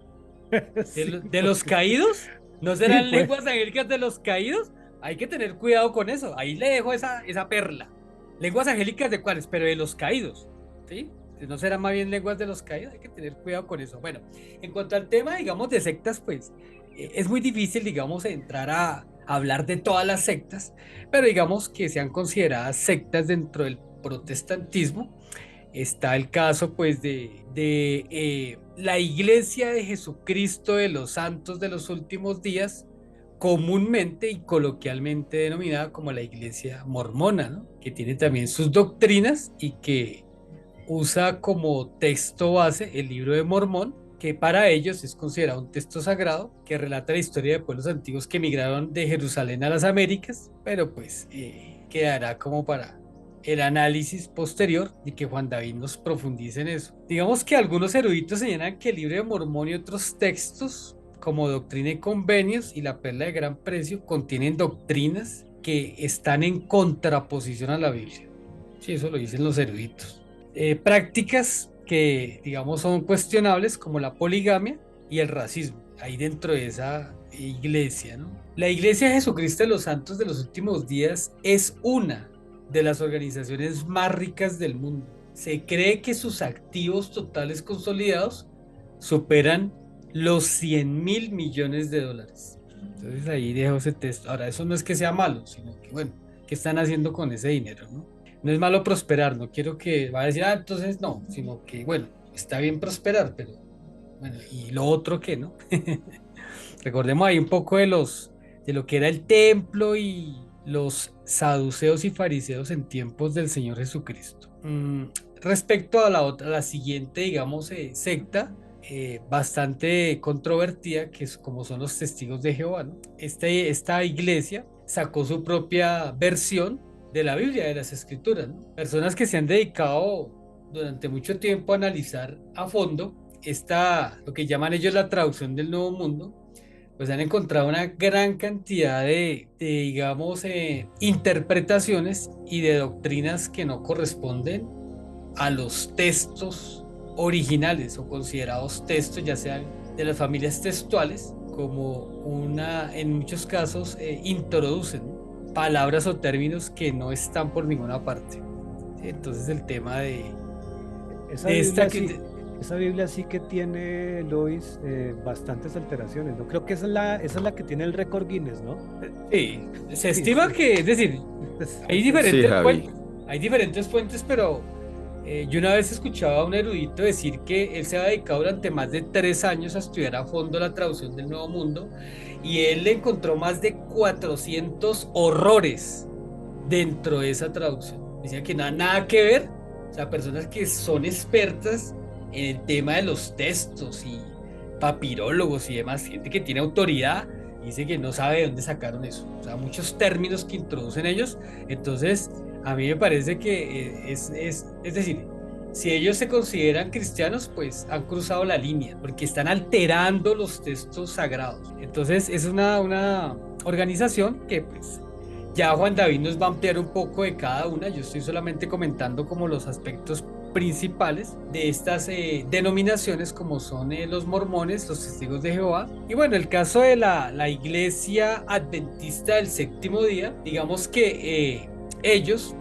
Sí, De los porque caídos? ¿No sí, serán pues. lenguas angélicas de los caídos? Hay que tener cuidado con eso. Ahí le dejo esa perla. Lenguas angélicas de cuáles, pero de los caídos. ¿Sí? ¿No serán más bien lenguas de los caídos? Hay que tener cuidado con eso. Bueno, en cuanto al tema, digamos, de sectas, pues es muy difícil, digamos, entrar a hablar de todas las sectas, pero digamos que sean consideradas sectas dentro del protestantismo. Está el caso pues de la Iglesia de Jesucristo de los Santos de los Últimos Días, comúnmente y coloquialmente denominada como la Iglesia Mormona, ¿no? Que tiene también sus doctrinas y que usa como texto base el libro de Mormón, que para ellos es considerado un texto sagrado que relata la historia de pueblos antiguos que emigraron de Jerusalén a las Américas, pero pues quedará como para el análisis posterior y que Juan David nos profundice en eso. Digamos que algunos eruditos señalan que el Libro de Mormón y otros textos, como Doctrina y Convenios y la Perla de Gran Precio, contienen doctrinas que están en contraposición a la Biblia. Sí, eso lo dicen los eruditos. Prácticas que, digamos, son cuestionables, como la poligamia y el racismo, ahí dentro de esa iglesia, ¿no? La Iglesia de Jesucristo de los Santos de los Últimos Días es una de las organizaciones más ricas del mundo. Se cree que sus activos totales consolidados superan los 100.000 millones de dólares. Entonces ahí dejo ese texto. Ahora, eso no es que sea malo, sino que, bueno, ¿qué están haciendo con ese dinero, no? No es malo prosperar, no quiero que vaya a decir, entonces no, sino que, bueno, está bien prosperar, pero, bueno, ¿y lo otro qué, no? Recordemos ahí un poco de lo que era el templo y los saduceos y fariseos en tiempos del Señor Jesucristo. Respecto a la siguiente, digamos, secta, bastante controvertida, que es como son los Testigos de Jehová, ¿no? Esta iglesia sacó su propia versión de la Biblia, de las Escrituras, ¿no? Personas que se han dedicado durante mucho tiempo a analizar a fondo lo que llaman ellos la traducción del Nuevo Mundo, pues han encontrado una gran cantidad digamos, interpretaciones y de doctrinas que no corresponden a los textos originales o considerados textos, ya sean de las familias textuales, como en muchos casos introducen palabras o términos que no están por ninguna parte. Entonces el tema de esa Biblia sí que tiene, Luis, bastantes alteraciones, ¿no? Creo que esa es la que tiene el récord Guinness, ¿no? Sí, se estima que, es decir, hay diferentes fuentes, pero yo una vez escuchaba a un erudito decir que él se ha dedicado durante más de 3 años a estudiar a fondo la traducción del Nuevo Mundo y él le encontró más de 400 horrores dentro de esa traducción. Decía que nada que ver, o sea, personas que son expertas en el tema de los textos y papirólogos y demás, gente que tiene autoridad, dice que no sabe de dónde sacaron eso, o sea, muchos términos que introducen ellos. Entonces a mí me parece que es decir, si ellos se consideran cristianos, pues han cruzado la línea, porque están alterando los textos sagrados. Entonces es una organización que pues ya Juan David nos va a ampliar un poco de cada una. Yo estoy solamente comentando como los aspectos principales de estas denominaciones, como son los mormones, los testigos de Jehová. Y bueno, el caso de la iglesia adventista del séptimo día, digamos que ellos,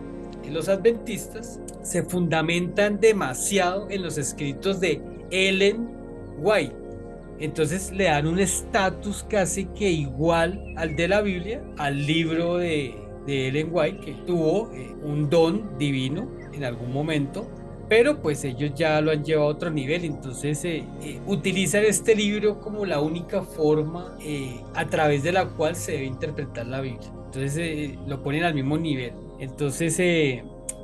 los adventistas, se fundamentan demasiado en los escritos de Ellen White. Entonces le dan un estatus casi que igual al de la Biblia, al libro de Ellen White, que tuvo un don divino en algún momento, pero pues ellos ya lo han llevado a otro nivel. Entonces utilizan este libro como la única forma a través de la cual se debe interpretar la Biblia. Entonces lo ponen al mismo nivel. Entonces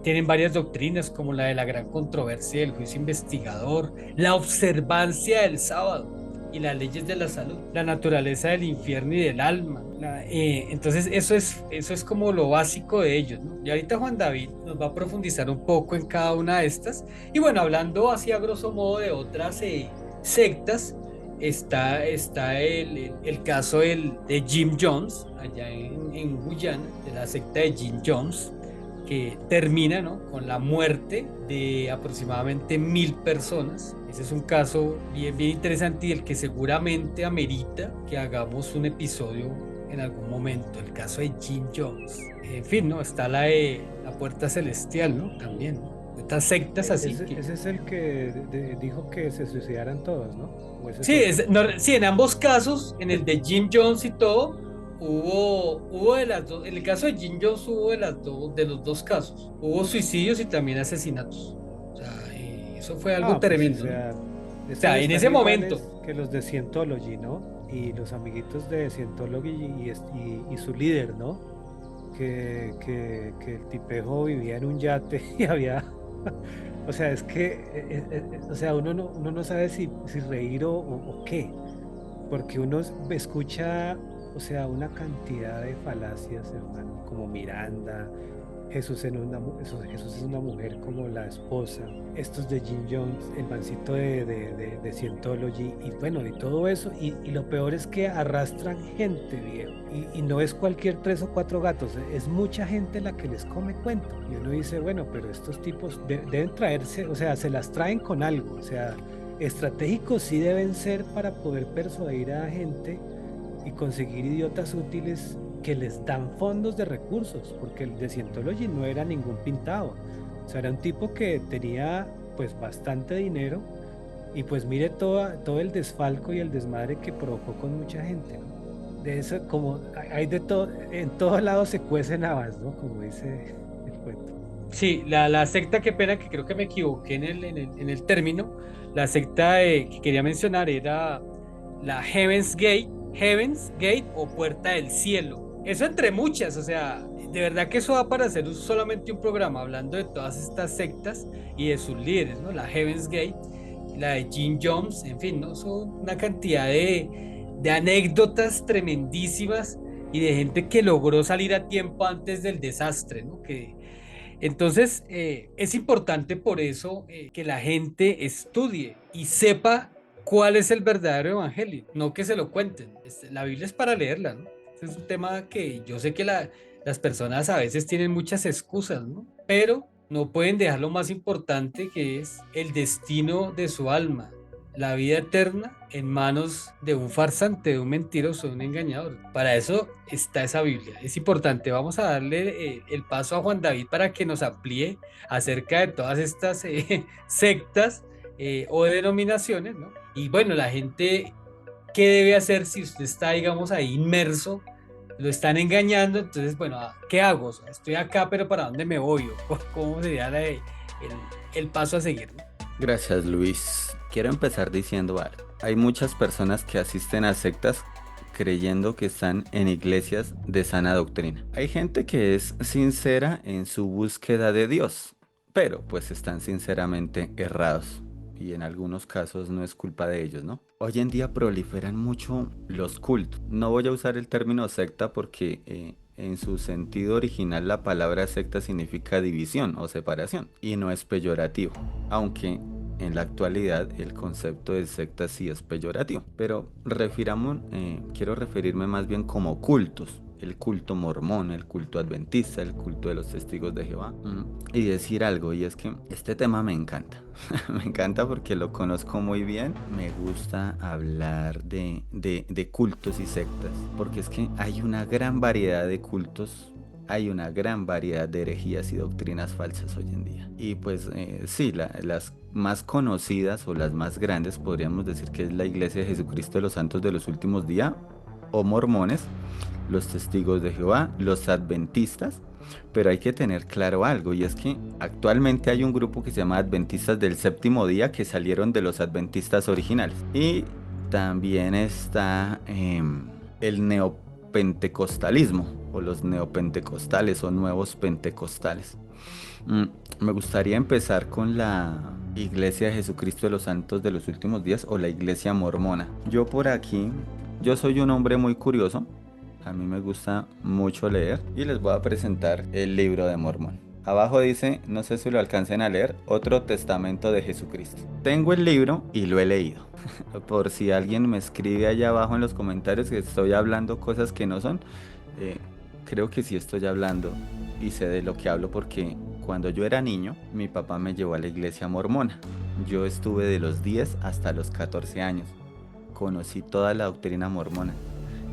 tienen varias doctrinas, como la de la gran controversia del juicio investigador, la observancia del sábado y las leyes de la salud, la naturaleza del infierno y del alma. Entonces eso es como lo básico de ellos, ¿no? Y ahorita Juan David nos va a profundizar un poco en cada una de estas. Y bueno, hablando así a grosso modo de otras sectas, está el caso de Jim Jones, allá en Guyana, de la secta de Jim Jones, que termina, ¿no?, con la muerte de aproximadamente 1.000 personas. Ese es un caso bien interesante y el que seguramente amerita que hagamos un episodio en algún momento, el caso de Jim Jones. En fin, ¿no? Está la de la puerta celestial, ¿no? También, ¿no? Estas sectas así. Ese es el que dijo que se suicidaran todos, ¿no? Sí, sí, en ambos casos, en el de Jim Jones y todo, hubo de las dos. En el caso de Jim Jones hubo de los dos casos. Hubo suicidios y también asesinatos. O sea, eso fue algo tremendo. Pues, o sea, en ese momento. Que los de Scientology, ¿no? Y los amiguitos de Scientology y su líder, ¿no? Que el tipejo vivía en un yate y había... O sea, es que o sea, uno no sabe si reír o qué, porque uno escucha, o sea, una cantidad de falacias, hermano, como Miranda, Jesús es una mujer como la esposa, estos de Jim Jones, el mancito de Scientology, y bueno, y todo eso, y lo peor es que arrastran gente, viejo, y no es cualquier 3 o 4 gatos, es mucha gente la que les come cuento, y uno dice, bueno, pero estos tipos deben traerse, o sea, se las traen con algo, o sea, estratégicos sí deben ser para poder persuadir a gente y conseguir idiotas útiles que les dan fondos de recursos, porque el de Scientology no era ningún pintado, o sea, era un tipo que tenía pues bastante dinero y pues mire todo el desfalco y el desmadre que provocó con mucha gente, ¿no? De eso, como hay de todo, en todos lados se cuecen habas, ¿no? Como dice el cuento. Sí, la secta, qué pena que creo que me equivoqué en el término. La secta que quería mencionar era la Heaven's Gate o Puerta del Cielo. Eso entre muchas, o sea, de verdad que eso va para hacer solamente un programa hablando de todas estas sectas y de sus líderes, ¿no? La Heaven's Gate, la de Jim Jones, en fin, ¿no? Son una cantidad de anécdotas tremendísimas y de gente que logró salir a tiempo antes del desastre, ¿no? Entonces, es importante por eso que la gente estudie y sepa cuál es el verdadero evangelio, no que se lo cuenten. La Biblia es para leerla, ¿no? Este es un tema que yo sé que las personas a veces tienen muchas excusas, ¿no? Pero no pueden dejar lo más importante, que es el destino de su alma, la vida eterna en manos de un farsante, de un mentiroso, de un engañador. Para eso está esa Biblia. Es importante. Vamos a darle el paso a Juan David para que nos amplíe acerca de todas estas sectas o denominaciones, ¿no? Y bueno, la gente, ¿qué debe hacer si usted está, digamos, ahí inmerso? Lo están engañando, entonces, bueno, ¿qué hago? O sea, estoy acá, pero ¿para dónde me voy? ¿O cómo sería el paso a seguir, ¿no? Gracias, Luis. Quiero empezar diciendo algo. Hay muchas personas que asisten a sectas creyendo que están en iglesias de sana doctrina. Hay gente que es sincera en su búsqueda de Dios, pero pues están sinceramente errados. Y en algunos casos no es culpa de ellos, ¿no? Hoy en día proliferan mucho los cultos. No voy a usar el término secta porque en su sentido original la palabra secta significa división o separación y no es peyorativo, aunque en la actualidad el concepto de secta sí es peyorativo. Pero quiero referirme más bien como cultos. El culto mormón, el culto adventista, el culto de los testigos de Jehová. Y decir algo, y es que este tema me encanta. Me encanta porque lo conozco muy bien. Me gusta hablar de cultos y sectas, porque es que hay una gran variedad de cultos. Hay una gran variedad de herejías y doctrinas falsas hoy en día. Y pues sí, las más conocidas o las más grandes podríamos decir que es la Iglesia de Jesucristo de los Santos de los Últimos Días o mormones, los testigos de Jehová, los adventistas. Pero hay que tener claro algo, y es que actualmente hay un grupo que se llama Adventistas del Séptimo Día, que salieron de los adventistas originales. Y también está el neopentecostalismo, o los neopentecostales o nuevos pentecostales. Me gustaría empezar con la Iglesia de Jesucristo de los Santos de los Últimos Días, o la Iglesia Mormona. Yo soy un hombre muy curioso. A mí me gusta mucho leer y les voy a presentar el libro de Mormón. Abajo dice, no sé si lo alcancen a leer, Otro Testamento de Jesucristo. Tengo el libro y lo he leído. Por si alguien me escribe allá abajo en los comentarios que estoy hablando cosas que no son, creo que sí estoy hablando y sé de lo que hablo, porque cuando yo era niño, mi papá me llevó a la iglesia mormona. Yo estuve de los 10 hasta los 14 años. Conocí toda la doctrina mormona.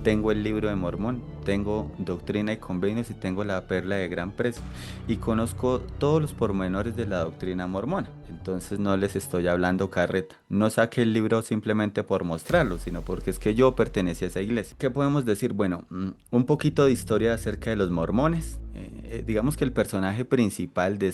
Tengo el libro de Mormón, tengo Doctrina y Convenios y tengo la Perla de Gran Precio. Y conozco todos los pormenores de la doctrina mormona. Entonces no les estoy hablando carreta. No saqué el libro simplemente por mostrarlo, sino porque es que yo pertenecía a esa iglesia. ¿Qué podemos decir? Bueno, un poquito de historia acerca de los mormones. Digamos que el personaje principal de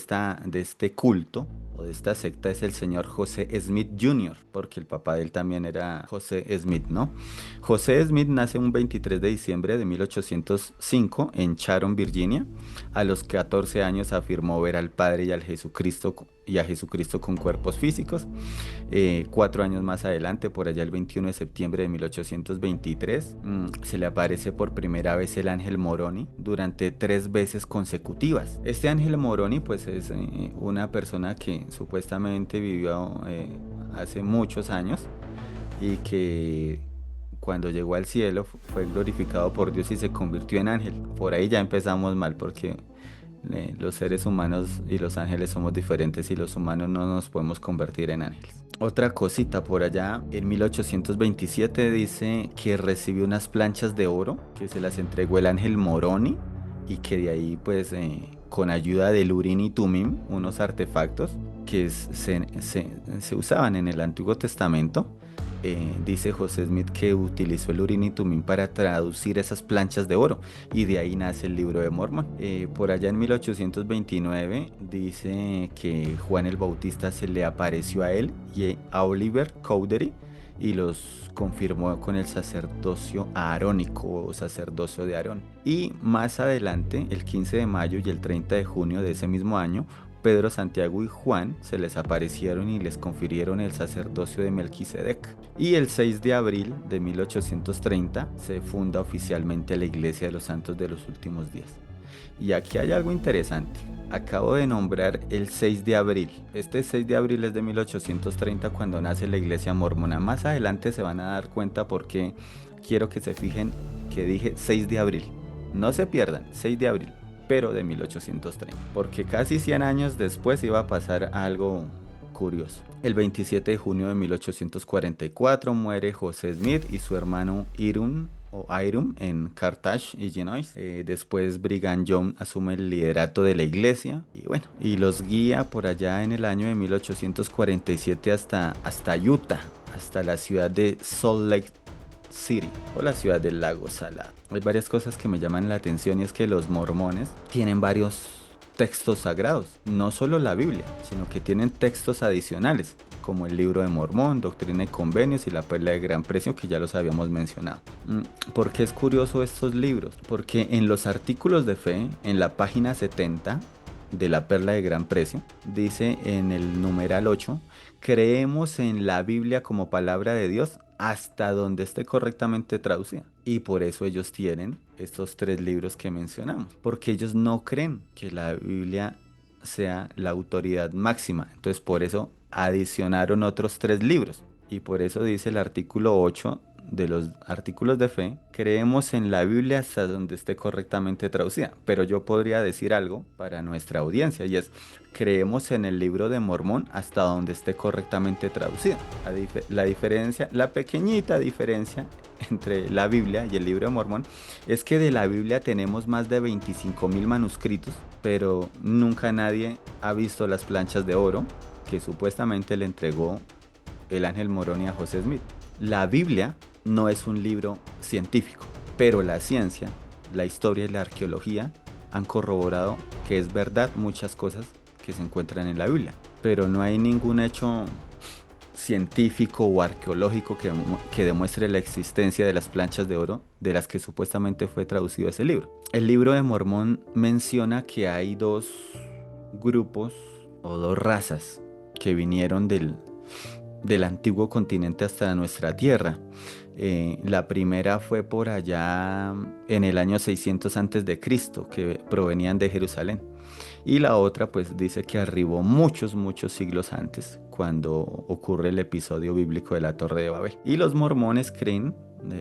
este culto o de esta secta es el señor José Smith Jr., porque el papá de él también era José Smith, ¿no? José Smith nace un 23 de diciembre de 1805 en Sharon, Virginia. A los 14 años afirmó ver al Padre y al Jesucristo y a Jesucristo con cuerpos físicos. 4 años más adelante, por allá el 21 de septiembre de 1823, se le aparece por primera vez el ángel Moroni durante 3 veces consecutivas. Este ángel Moroni pues es una persona que supuestamente vivió hace muchos años y que cuando llegó al cielo fue glorificado por Dios y se convirtió en ángel. Por ahí ya empezamos mal porque los seres humanos y los ángeles somos diferentes y los humanos no nos podemos convertir en ángeles. Otra cosita, por allá en 1827 dice que recibió unas planchas de oro que se las entregó el ángel Moroni y que de ahí pues con ayuda del Urim y Tumim, unos artefactos que se usaban en el Antiguo Testamento. Dice José Smith que utilizó el Urim y Tumim para traducir esas planchas de oro y de ahí nace el libro de Mormón. Por allá en 1829 dice que Juan el Bautista se le apareció a él y a Oliver Cowdery y los confirmó con el sacerdocio aarónico o sacerdocio de Aarón. Y más adelante, el 15 de mayo y el 30 de junio de ese mismo año, Pedro, Santiago y Juan se les aparecieron y les confirieron el sacerdocio de Melquisedec. Y el 6 de abril de 1830 se funda oficialmente la Iglesia de los Santos de los Últimos Días. Y aquí hay algo interesante. Acabo de nombrar el 6 de abril. Este 6 de abril es de 1830 cuando nace la Iglesia Mormona. Más adelante se van a dar cuenta porque quiero que se fijen que dije 6 de abril. No se pierdan, 6 de abril. Pero de 1830, porque casi 100 años después iba a pasar algo curioso. El 27 de junio de 1844 muere José Smith y su hermano Hiram en Carthage, Illinois. Después Brigham Young asume el liderato de la iglesia y los guía por allá en el año de 1847 hasta Utah, hasta la ciudad de Salt Lake City o la ciudad del lago Salado. Hay varias cosas que me llaman la atención y es que los mormones tienen varios textos sagrados, no solo la Biblia, sino que tienen textos adicionales como el Libro de Mormón, Doctrina y Convenios y la Perla de Gran Precio, que ya los habíamos mencionado. ¿Por qué es curioso estos libros? Porque en los artículos de fe, en la página 70 de la Perla de Gran Precio, dice en el numeral 8, creemos en la Biblia como palabra de Dios hasta donde esté correctamente traducida. Y por eso ellos tienen estos 3 libros que mencionamos, porque ellos no creen que la Biblia sea la autoridad máxima. Entonces por eso adicionaron otros 3 libros. Y por eso dice el artículo 8 de los artículos de fe, creemos en la Biblia hasta donde esté correctamente traducida. Pero yo podría decir algo para nuestra audiencia y es, creemos en el Libro de Mormón hasta donde esté correctamente traducida. La diferencia, la pequeñita diferencia entre la Biblia y el Libro de Mormón es que de la Biblia tenemos más de 25,000 manuscritos, pero nunca nadie ha visto las planchas de oro que supuestamente le entregó el ángel Moroni a José Smith. La Biblia no es un libro científico, pero la ciencia, la historia y la arqueología han corroborado que es verdad muchas cosas que se encuentran en la Biblia, pero no hay ningún hecho científico o arqueológico que demuestre la existencia de las planchas de oro de las que supuestamente fue traducido ese libro. El Libro de Mormón menciona que hay 2 grupos o 2 razas que vinieron del antiguo continente hasta nuestra tierra. La primera fue por allá en el año 600 antes de Cristo, que provenían de Jerusalén. Y la otra pues dice que arribó muchos siglos antes, cuando ocurre el episodio bíblico de la Torre de Babel. Y los mormones creen,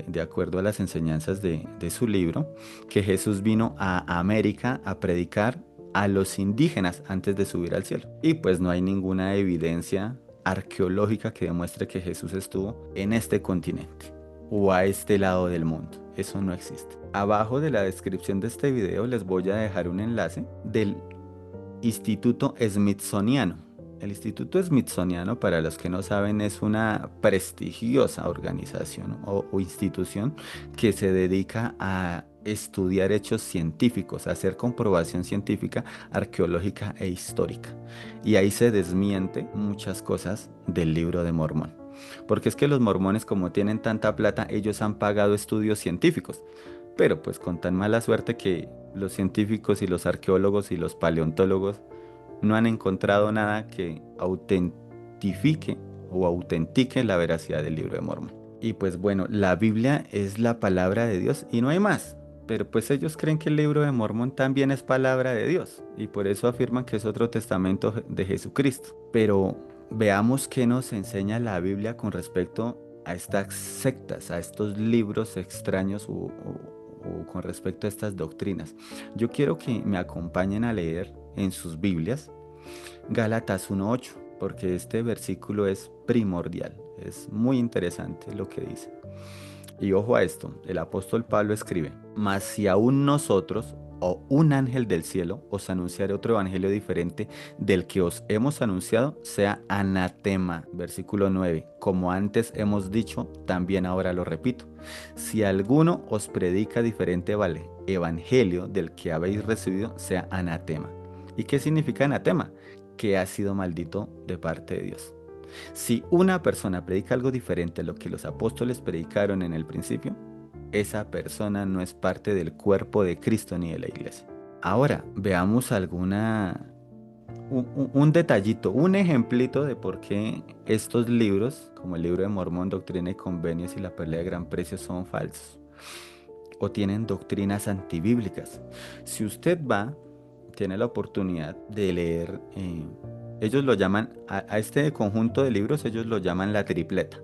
de acuerdo a las enseñanzas de su libro, que Jesús vino a América a predicar a los indígenas antes de subir al cielo. Y pues no hay ninguna evidencia arqueológica que demuestre que Jesús estuvo en este continente o a este lado del mundo. Eso no existe. Abajo de la descripción de este video les voy a dejar un enlace del Instituto Smithsoniano. El Instituto Smithsoniano, para los que no saben, es una prestigiosa organización o institución que se dedica a estudiar hechos científicos, a hacer comprobación científica, arqueológica e histórica. Y ahí se desmiente muchas cosas del Libro de Mormón. Porque es que los mormones, como tienen tanta plata, ellos han pagado estudios científicos. Pero pues con tan mala suerte que los científicos y los arqueólogos y los paleontólogos no han encontrado nada que autentifique o autentique la veracidad del libro de Mormón. Y pues bueno, la Biblia es la palabra de Dios y no hay más. Pero pues ellos creen que el libro de Mormón también es palabra de Dios y por eso afirman que es otro testamento de Jesucristo. Pero veamos qué nos enseña la Biblia con respecto a estas sectas, a estos libros extraños o con respecto a estas doctrinas. Yo quiero que me acompañen a leer en sus Biblias Gálatas 1:8, porque este versículo es primordial, es muy interesante lo que dice. Y ojo a esto, el apóstol Pablo escribe: mas si aún nosotros o un ángel del cielo os anunciare otro evangelio diferente del que os hemos anunciado, sea anatema. Versículo 9, como antes hemos dicho, también ahora lo repito. Si alguno os predica diferente evangelio del que habéis recibido, sea anatema. ¿Y qué significa anatema? Que ha sido maldito de parte de Dios. Si una persona predica algo diferente a lo que los apóstoles predicaron en el principio, esa persona no es parte del cuerpo de Cristo ni de la iglesia. Ahora, veamos un detallito, un ejemplito de por qué estos libros, como el libro de Mormón, Doctrina y Convenios y la Perla de Gran Precio, son falsos o tienen doctrinas antibíblicas. Si usted tiene la oportunidad de leer, ellos lo llaman, a este conjunto de libros ellos lo llaman la tripleta.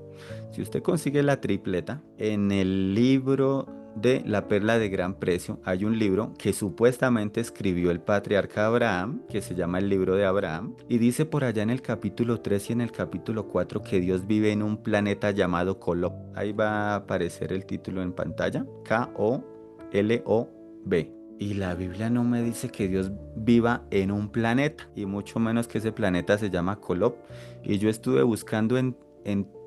Si usted consigue la tripleta, en el libro de la Perla de Gran Precio hay un libro que supuestamente escribió el patriarca Abraham, que se llama el libro de Abraham, y dice por allá en el capítulo 3 y en el capítulo 4 que Dios vive en un planeta llamado Kolob. Ahí va a aparecer el título en pantalla, K-O-L-O-B. Y la Biblia no me dice que Dios viva en un planeta, y mucho menos que ese planeta se llama Kolob. Y yo estuve buscando en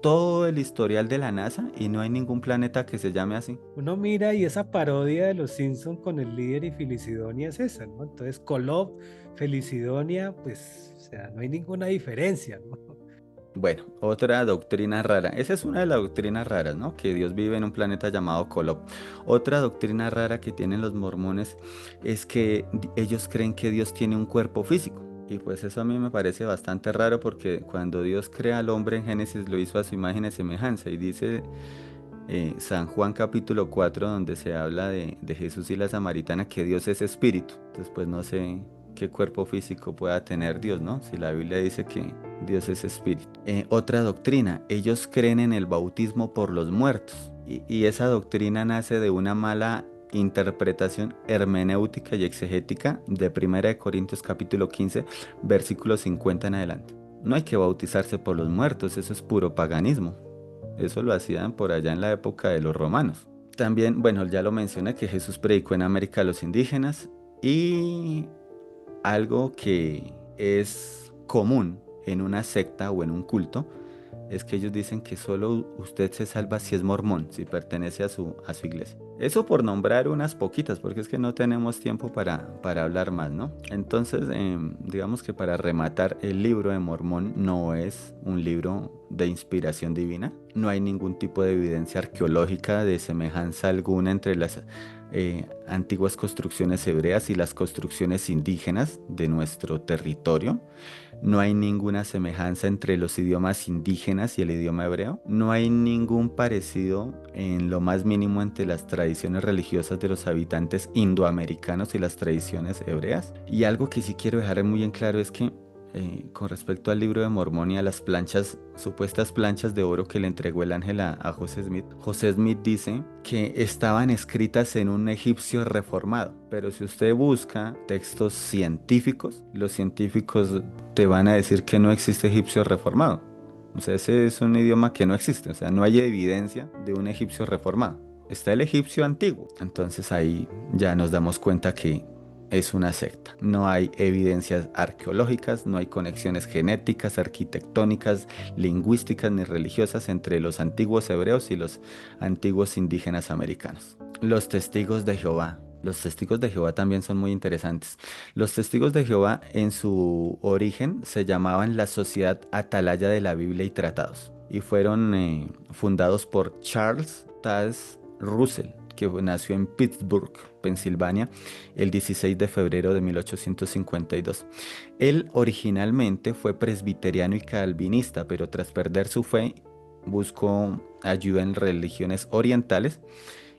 todo el historial de la NASA y no hay ningún planeta que se llame así. Uno mira y esa parodia de los Simpson con el líder y Felicidonia es esa, ¿no? Entonces Kolob, Felicidonia, pues, o sea, no hay ninguna diferencia, ¿no? Bueno, otra doctrina rara. Esa es una de las doctrinas raras, ¿no? Que Dios vive en un planeta llamado Kolob. Otra doctrina rara que tienen los mormones es que ellos creen que Dios tiene un cuerpo físico. Y pues eso a mí me parece bastante raro porque cuando Dios crea al hombre en Génesis lo hizo a su imagen y semejanza. Y dice San Juan capítulo 4 donde se habla de Jesús y la samaritana que Dios es espíritu. Entonces pues no sé qué cuerpo físico pueda tener Dios, ¿no? Si la Biblia dice que Dios es espíritu. Otra doctrina, ellos creen en el bautismo por los muertos. Y esa doctrina nace de una mala interpretación hermenéutica y exegética de 1 Corintios capítulo 15, versículo 50 en adelante. No hay que bautizarse por los muertos, eso es puro paganismo. Eso lo hacían por allá en la época de los romanos. También, bueno, ya lo mencioné que Jesús predicó en América a los indígenas y algo que es común en una secta o en un culto es que ellos dicen que solo usted se salva si es mormón, si pertenece a su iglesia. Eso por nombrar unas poquitas, porque es que no tenemos tiempo para hablar más, ¿no? Entonces, digamos que para rematar, el libro de Mormón no es un libro de inspiración divina. No hay ningún tipo de evidencia arqueológica de semejanza alguna entre las antiguas construcciones hebreas y las construcciones indígenas de nuestro territorio. No hay ninguna semejanza entre los idiomas indígenas y el idioma hebreo. No hay ningún parecido en lo más mínimo entre las tradiciones religiosas de los habitantes indoamericanos y las tradiciones hebreas. Y algo que sí quiero dejar muy en claro es que con respecto al libro de Mormón y a las supuestas planchas de oro que le entregó el ángel a José Smith dice que estaban escritas en un egipcio reformado. Pero si usted busca textos científicos, los científicos te van a decir que no existe egipcio reformado. O sea, ese es un idioma que no existe. O sea, no hay evidencia de un egipcio reformado. Está el egipcio antiguo. Entonces ahí ya nos damos cuenta que es una secta. No hay evidencias arqueológicas, no hay conexiones genéticas, arquitectónicas, lingüísticas ni religiosas entre los antiguos hebreos y los antiguos indígenas americanos. Los testigos de Jehová. Los testigos de Jehová también son muy interesantes. Los testigos de Jehová en su origen se llamaban la Sociedad Atalaya de la Biblia y Tratados y fueron fundados por Charles Taze Russell, que nació en Pittsburgh, Pensilvania, el 16 de febrero de 1852. Él originalmente fue presbiteriano y calvinista, pero tras perder su fe, buscó ayuda en religiones orientales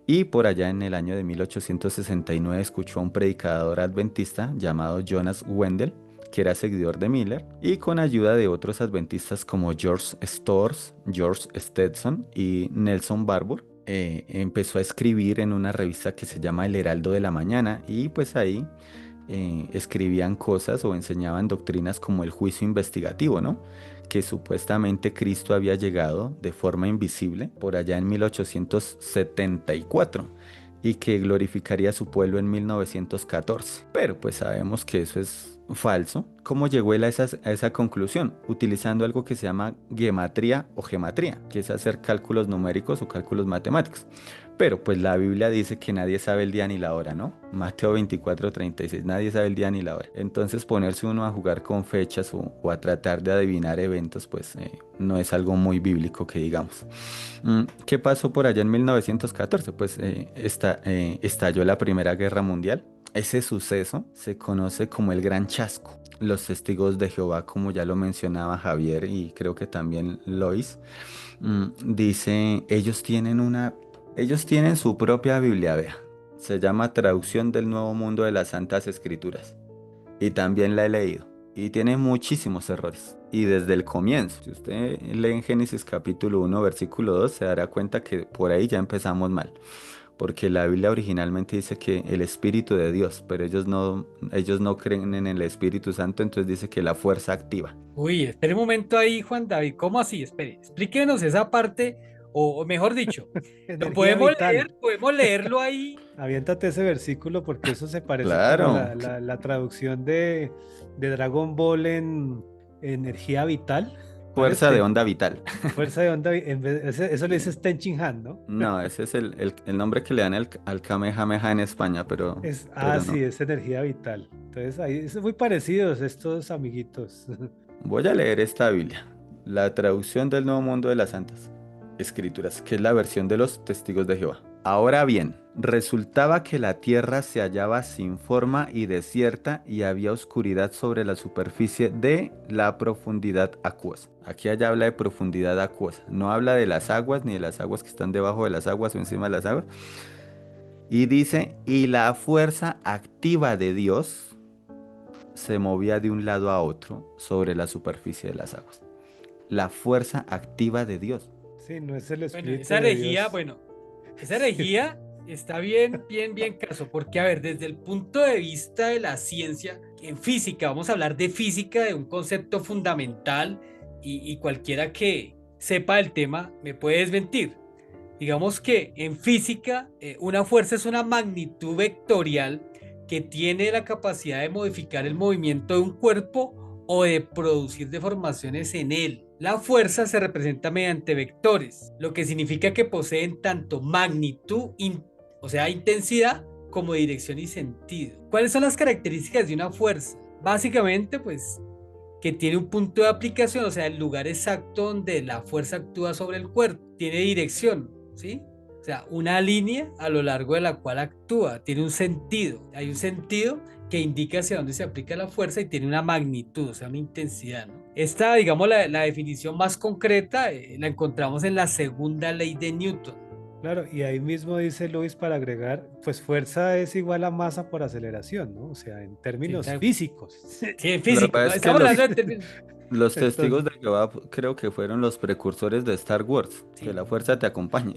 y por allá en el año de 1869 escuchó a un predicador adventista llamado Jonas Wendell, que era seguidor de Miller, y con ayuda de otros adventistas como George Storrs, George Stetson y Nelson Barbour, empezó a escribir en una revista que se llama El Heraldo de la Mañana, y pues ahí escribían cosas o enseñaban doctrinas como el juicio investigativo, ¿no? Que supuestamente Cristo había llegado de forma invisible por allá en 1874 y que glorificaría a su pueblo en 1914. Pero pues sabemos que eso es falso. ¿Cómo llegó él a esa conclusión? Utilizando algo que se llama gematría o gematría, que es hacer cálculos numéricos o cálculos matemáticos. Pero pues la Biblia dice que nadie sabe el día ni la hora, ¿no? Mateo 24:36, nadie sabe el día ni la hora. Entonces ponerse uno a jugar con fechas o a tratar de adivinar eventos, pues no es algo muy bíblico que digamos. ¿Qué pasó por allá en 1914? Pues estalló la Primera Guerra Mundial. Ese suceso se conoce como el Gran Chasco. Los testigos de Jehová, como ya lo mencionaba Javier y creo que también Lois, dice, ellos tienen su propia Biblia, vea. Se llama Traducción del Nuevo Mundo de las Santas Escrituras. Y también la he leído. Y tiene muchísimos errores. Y desde el comienzo, si usted lee en Génesis capítulo 1, versículo 2, se dará cuenta que por ahí ya empezamos mal. Porque la Biblia originalmente dice que el Espíritu de Dios, pero ellos no creen en el Espíritu Santo, entonces dice que la fuerza activa. Uy, espere un momento ahí, Juan David. ¿Cómo así? Espere, explíquenos esa parte, o mejor dicho, Energía podemos vital. podemos leerlo ahí. Aviéntate ese versículo porque eso se parece como Claro. la traducción de Dragon Ball en energía vital. ¿Cuál es? Fuerza de onda vital. Fuerza de onda. Eso le dices Tenchin Han, ¿no? No, ese es el nombre que le dan al Kamehameha en España, pero no. Sí, es energía vital. Entonces, ahí son muy parecidos estos amiguitos. Voy a leer esta Biblia, la traducción del Nuevo Mundo de las Santas Escrituras, que es la versión de los testigos de Jehová. Ahora bien, resultaba que la tierra se hallaba sin forma y desierta y había oscuridad sobre la superficie de la profundidad acuosa. Aquí allá habla de profundidad acuosa, no habla de las aguas ni de las aguas que están debajo de las aguas o encima de las aguas. Y dice, y la fuerza activa de Dios se movía de un lado a otro sobre la superficie de las aguas. La fuerza activa de Dios. Sí, no es el Bueno, espíritu esa de herejía, Dios. bueno, esa herejía está bien caso, porque a ver, desde el punto de vista de la ciencia, en física, vamos a hablar de física, de un concepto fundamental, y cualquiera que sepa el tema me puede desmentir. Digamos que en física, una fuerza es una magnitud vectorial que tiene la capacidad de modificar el movimiento de un cuerpo o de producir deformaciones en él. La fuerza se representa mediante vectores, lo que significa que poseen tanto magnitud, o sea, intensidad, como dirección y sentido. ¿Cuáles son las características de una fuerza? Básicamente, pues, que tiene un punto de aplicación, o sea, el lugar exacto donde la fuerza actúa sobre el cuerpo. Tiene dirección, ¿sí? O sea, una línea a lo largo de la cual actúa. Tiene un sentido. Hay un sentido que indica hacia dónde se aplica la fuerza y tiene una magnitud, o sea, una intensidad, ¿no? Esta, digamos, la definición más concreta la encontramos en la segunda ley de Newton. Claro, y ahí mismo dice Luis para agregar, pues fuerza es igual a masa por aceleración, ¿no? O sea, en Sí, términos físicos. sí, en Lo que física. pasa es que Estamos hablando de términos. los testigos Entonces, de Jehová creo que fueron los precursores de Star Wars. Que Sí, la fuerza te acompañe.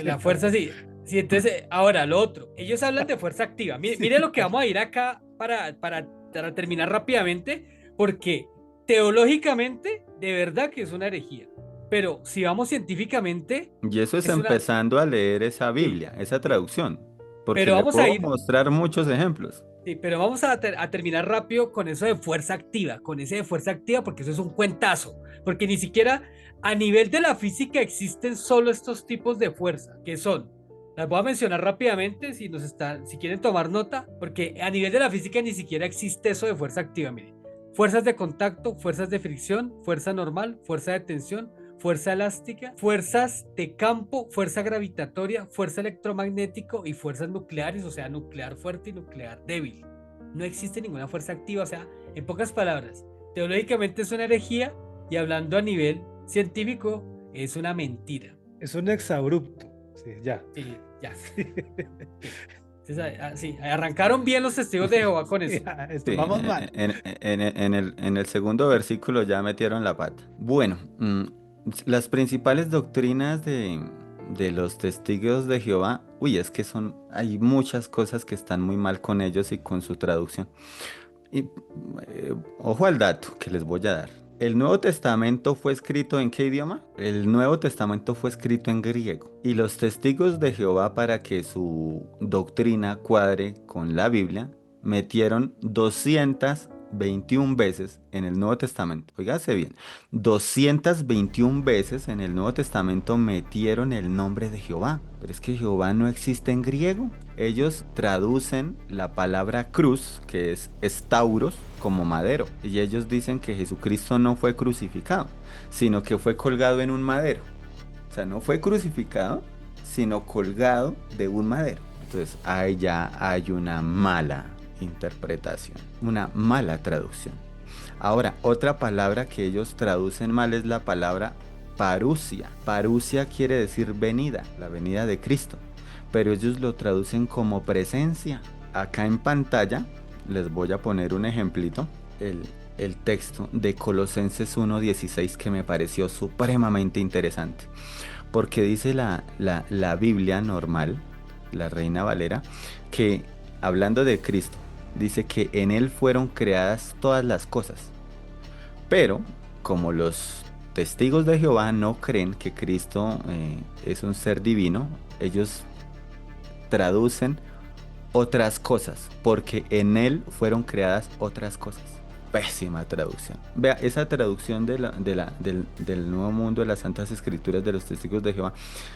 la fuerza sí. Sí, entonces, ahora lo otro. Ellos hablan de fuerza activa. Mire, Sí. mire lo que vamos a ir acá para terminar rápidamente, porque teológicamente, de verdad que es una herejía. Pero si vamos científicamente, Y eso es es una. empezando a leer esa Sí, Biblia, esa traducción. Porque pero le vamos a puedo ir. mostrar muchos ejemplos. Sí, pero vamos a terminar rápido con eso de fuerza activa, con ese de fuerza activa, porque eso es un cuentazo, porque ni siquiera a nivel de la física existen solo estos tipos de fuerza, que son, las voy a mencionar rápidamente si quieren tomar nota, porque a nivel de la física ni siquiera existe eso de fuerza activa, miren, fuerzas de contacto, fuerzas de fricción, fuerza normal, fuerza de tensión, fuerza elástica, fuerzas de campo, fuerza gravitatoria, fuerza electromagnético y fuerzas nucleares, o sea, nuclear fuerte y nuclear débil. No existe ninguna fuerza activa, o sea, en pocas palabras, teóricamente es una herejía y hablando a nivel científico es una mentira. Es un exabrupto. Sí, ya. Sí, ya. Sí, arrancaron bien los testigos de Jehová con eso. Sí, Vamos mal. en el segundo versículo ya metieron la pata. Bueno, las principales doctrinas de los testigos de Jehová, es que hay muchas cosas que están muy mal con ellos y con su traducción. Y ojo al dato que les voy a dar. ¿El Nuevo Testamento fue escrito en qué idioma? El Nuevo Testamento fue escrito en griego. Y los testigos de Jehová, para que su doctrina cuadre con la Biblia, metieron 221 veces en el Nuevo Testamento. Óigase bien, 221 veces en el Nuevo Testamento metieron el nombre de Jehová. Pero es que Jehová no existe en griego. Ellos traducen la palabra cruz, que es estauros, como madero. Y ellos dicen que Jesucristo no fue crucificado, sino que fue colgado en un madero. O sea, no fue crucificado, sino colgado de un madero. Entonces, ahí ya hay una mala interpretación, una mala traducción. Ahora, otra palabra que ellos traducen mal es la palabra parusia. Parusia quiere decir venida, la venida de Cristo. Pero ellos lo traducen como presencia. Acá en pantalla les voy a poner un ejemplito, el texto de Colosenses 1:16, que me pareció supremamente interesante, porque dice la Biblia normal, la Reina Valera, que hablando de Cristo, dice que en Él fueron creadas todas las cosas, pero como los testigos de Jehová no creen que Cristo es un ser divino, ellos traducen otras cosas, porque en Él fueron creadas otras cosas. Pésima traducción. Vea, esa traducción del Nuevo Mundo de las Santas Escrituras de los Testigos de Jehová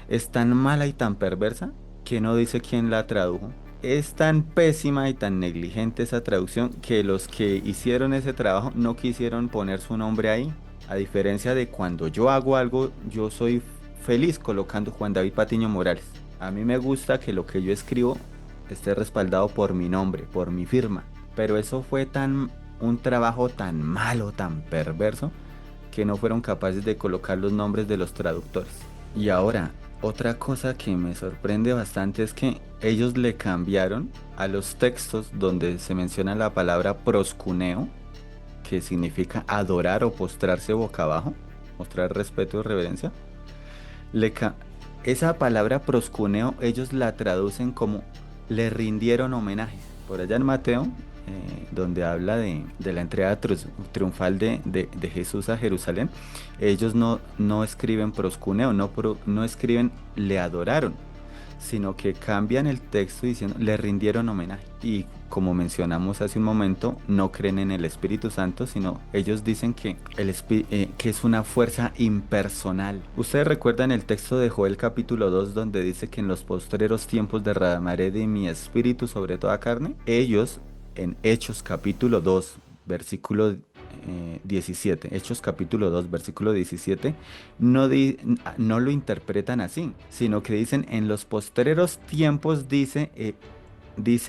es tan mala y tan perversa que no dice quién la tradujo. Es tan pésima y tan negligente esa traducción que los que hicieron ese trabajo no quisieron poner su nombre ahí. A diferencia de cuando yo hago algo, yo soy feliz colocando Juan David Patiño Morales. A mí me gusta que lo que yo escribo esté respaldado por mi nombre, por mi firma. Pero eso fue un trabajo tan malo, tan perverso, que no fueron capaces de colocar los nombres de los traductores. Y ahora, otra cosa que me sorprende bastante es que ellos le cambiaron a los textos donde se menciona la palabra proscuneo, que significa adorar o postrarse boca abajo, mostrar respeto y reverencia. Esa palabra proscuneo ellos la traducen como le rindieron homenaje. Por allá en Mateo, donde habla de la entrega triunfal de Jesús a Jerusalén, ellos no escriben proscuneo, no escriben le adoraron, sino que cambian el texto diciendo le rindieron homenaje. Y como mencionamos hace un momento, no creen en el Espíritu Santo, sino ellos dicen que es una fuerza impersonal. Ustedes recuerdan el texto de Joel capítulo 2, donde dice que en los postreros tiempos derramaré de mi espíritu sobre toda carne. Ellos en Hechos capítulo 2, versículo 17, Hechos capítulo 2, versículo 17, no lo interpretan así, sino que dicen en los postreros tiempos, dice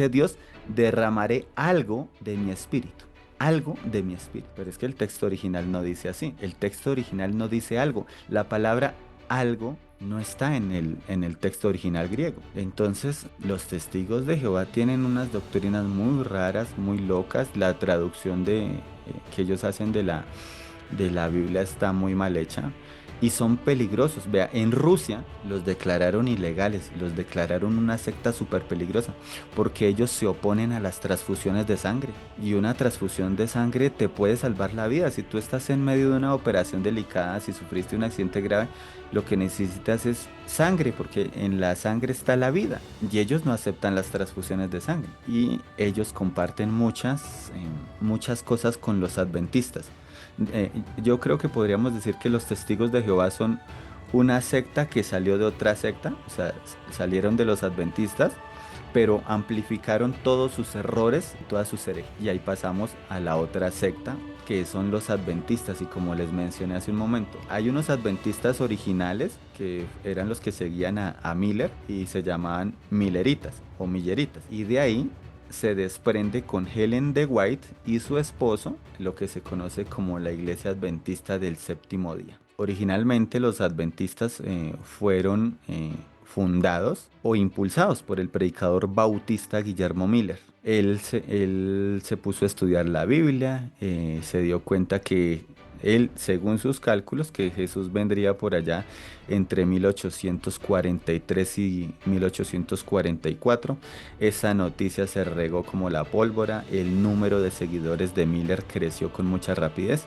Dios, derramaré algo de mi espíritu. Algo de mi espíritu. Pero es que el texto original no dice así. El texto original no dice algo. La palabra algo no está en el texto original griego. Entonces, los testigos de Jehová tienen unas doctrinas muy raras, muy locas. La traducción que ellos hacen de la Biblia está muy mal hecha. Y son peligrosos. Vea, en Rusia los declararon ilegales, los declararon una secta súper peligrosa, porque ellos se oponen a las transfusiones de sangre. Y una transfusión de sangre te puede salvar la vida. Si tú estás en medio de una operación delicada, si sufriste un accidente grave, lo que necesitas es sangre, porque en la sangre está la vida. Y ellos no aceptan las transfusiones de sangre. Y ellos comparten muchas cosas con los adventistas. Yo creo que podríamos decir que los testigos de Jehová son una secta que salió de otra secta, o sea, salieron de los adventistas, pero amplificaron todos sus errores, todas sus herejías. Y ahí pasamos a la otra secta, que son los adventistas, y como les mencioné hace un momento, hay unos adventistas originales que eran los que seguían a Miller y se llamaban Milleritas o Milleritas, y de ahí se desprende con Ellen G. White y su esposo lo que se conoce como la Iglesia Adventista del Séptimo Día. Originalmente los adventistas fueron fundados o impulsados por el predicador bautista Guillermo Miller. Él se puso a estudiar la Biblia, se dio cuenta que él, según sus cálculos, que Jesús vendría por allá entre 1843 y 1844. Esa noticia se regó como la pólvora, el número de seguidores de Miller creció con mucha rapidez.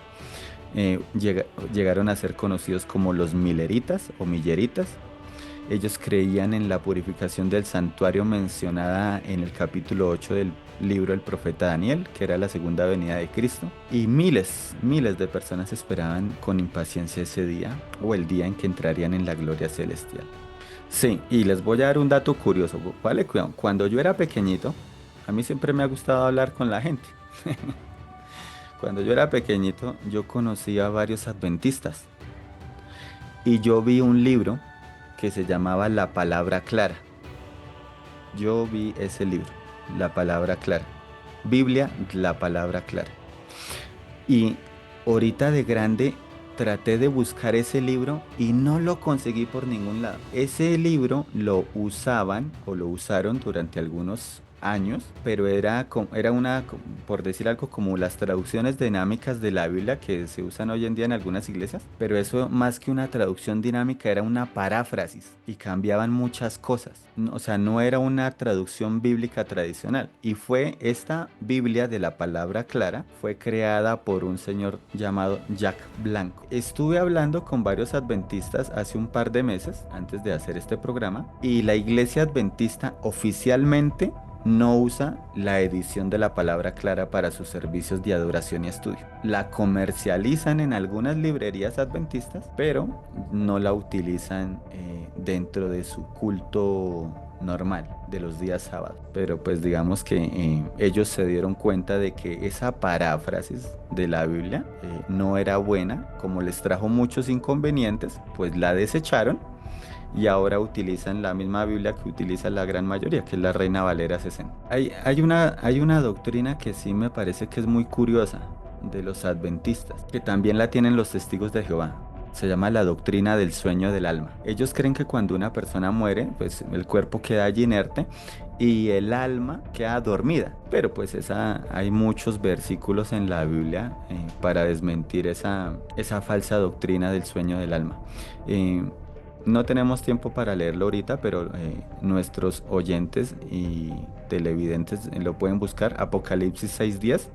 Llegaron a ser conocidos como los Milleritas o Milleritas. Ellos creían en la purificación del santuario mencionada en el capítulo 8 del libro del profeta Daniel, que era la segunda venida de Cristo. Y miles de personas esperaban con impaciencia ese día, o el día en que entrarían en la gloria celestial. Sí, y les voy a dar un dato curioso, ¿vale? Cuando yo era pequeñito, a mí siempre me ha gustado hablar con la gente. Cuando yo era pequeñito, yo conocí a varios adventistas. Y yo vi un libro que se llamaba La Palabra Clara. Yo vi ese libro, La Palabra Clara. Biblia, La Palabra Clara. Y ahorita de grande traté de buscar ese libro y no lo conseguí por ningún lado. Ese libro lo usaban o lo usaron durante algunos años, pero era una, por decir algo, como las traducciones dinámicas de la Biblia que se usan hoy en día en algunas iglesias, pero eso más que una traducción dinámica era una paráfrasis y cambiaban muchas cosas, o sea, no era una traducción bíblica tradicional. Y fue esta Biblia de La Palabra Clara, fue creada por un señor llamado Jack Blanco. Estuve hablando con varios adventistas hace un par de meses antes de hacer este programa, y la iglesia adventista oficialmente no usa la edición de La Palabra Clara para sus servicios de adoración y estudio. La comercializan en algunas librerías adventistas, pero no la utilizan dentro de su culto normal de los días sábados. Pero pues digamos que ellos se dieron cuenta de que esa paráfrasis de la Biblia no era buena, como les trajo muchos inconvenientes, pues la desecharon. Y ahora utilizan la misma Biblia que utiliza la gran mayoría, que es la Reina Valera 60. Hay una doctrina que sí me parece que es muy curiosa de los adventistas, que también la tienen los testigos de Jehová. Se llama la doctrina del sueño del alma. Ellos creen que cuando una persona muere, pues el cuerpo queda allí inerte y el alma queda dormida. Pero pues hay muchos versículos en la Biblia para desmentir esa falsa doctrina del sueño del alma. No tenemos tiempo para leerlo ahorita, pero nuestros oyentes y televidentes lo pueden buscar. Apocalipsis 6:10,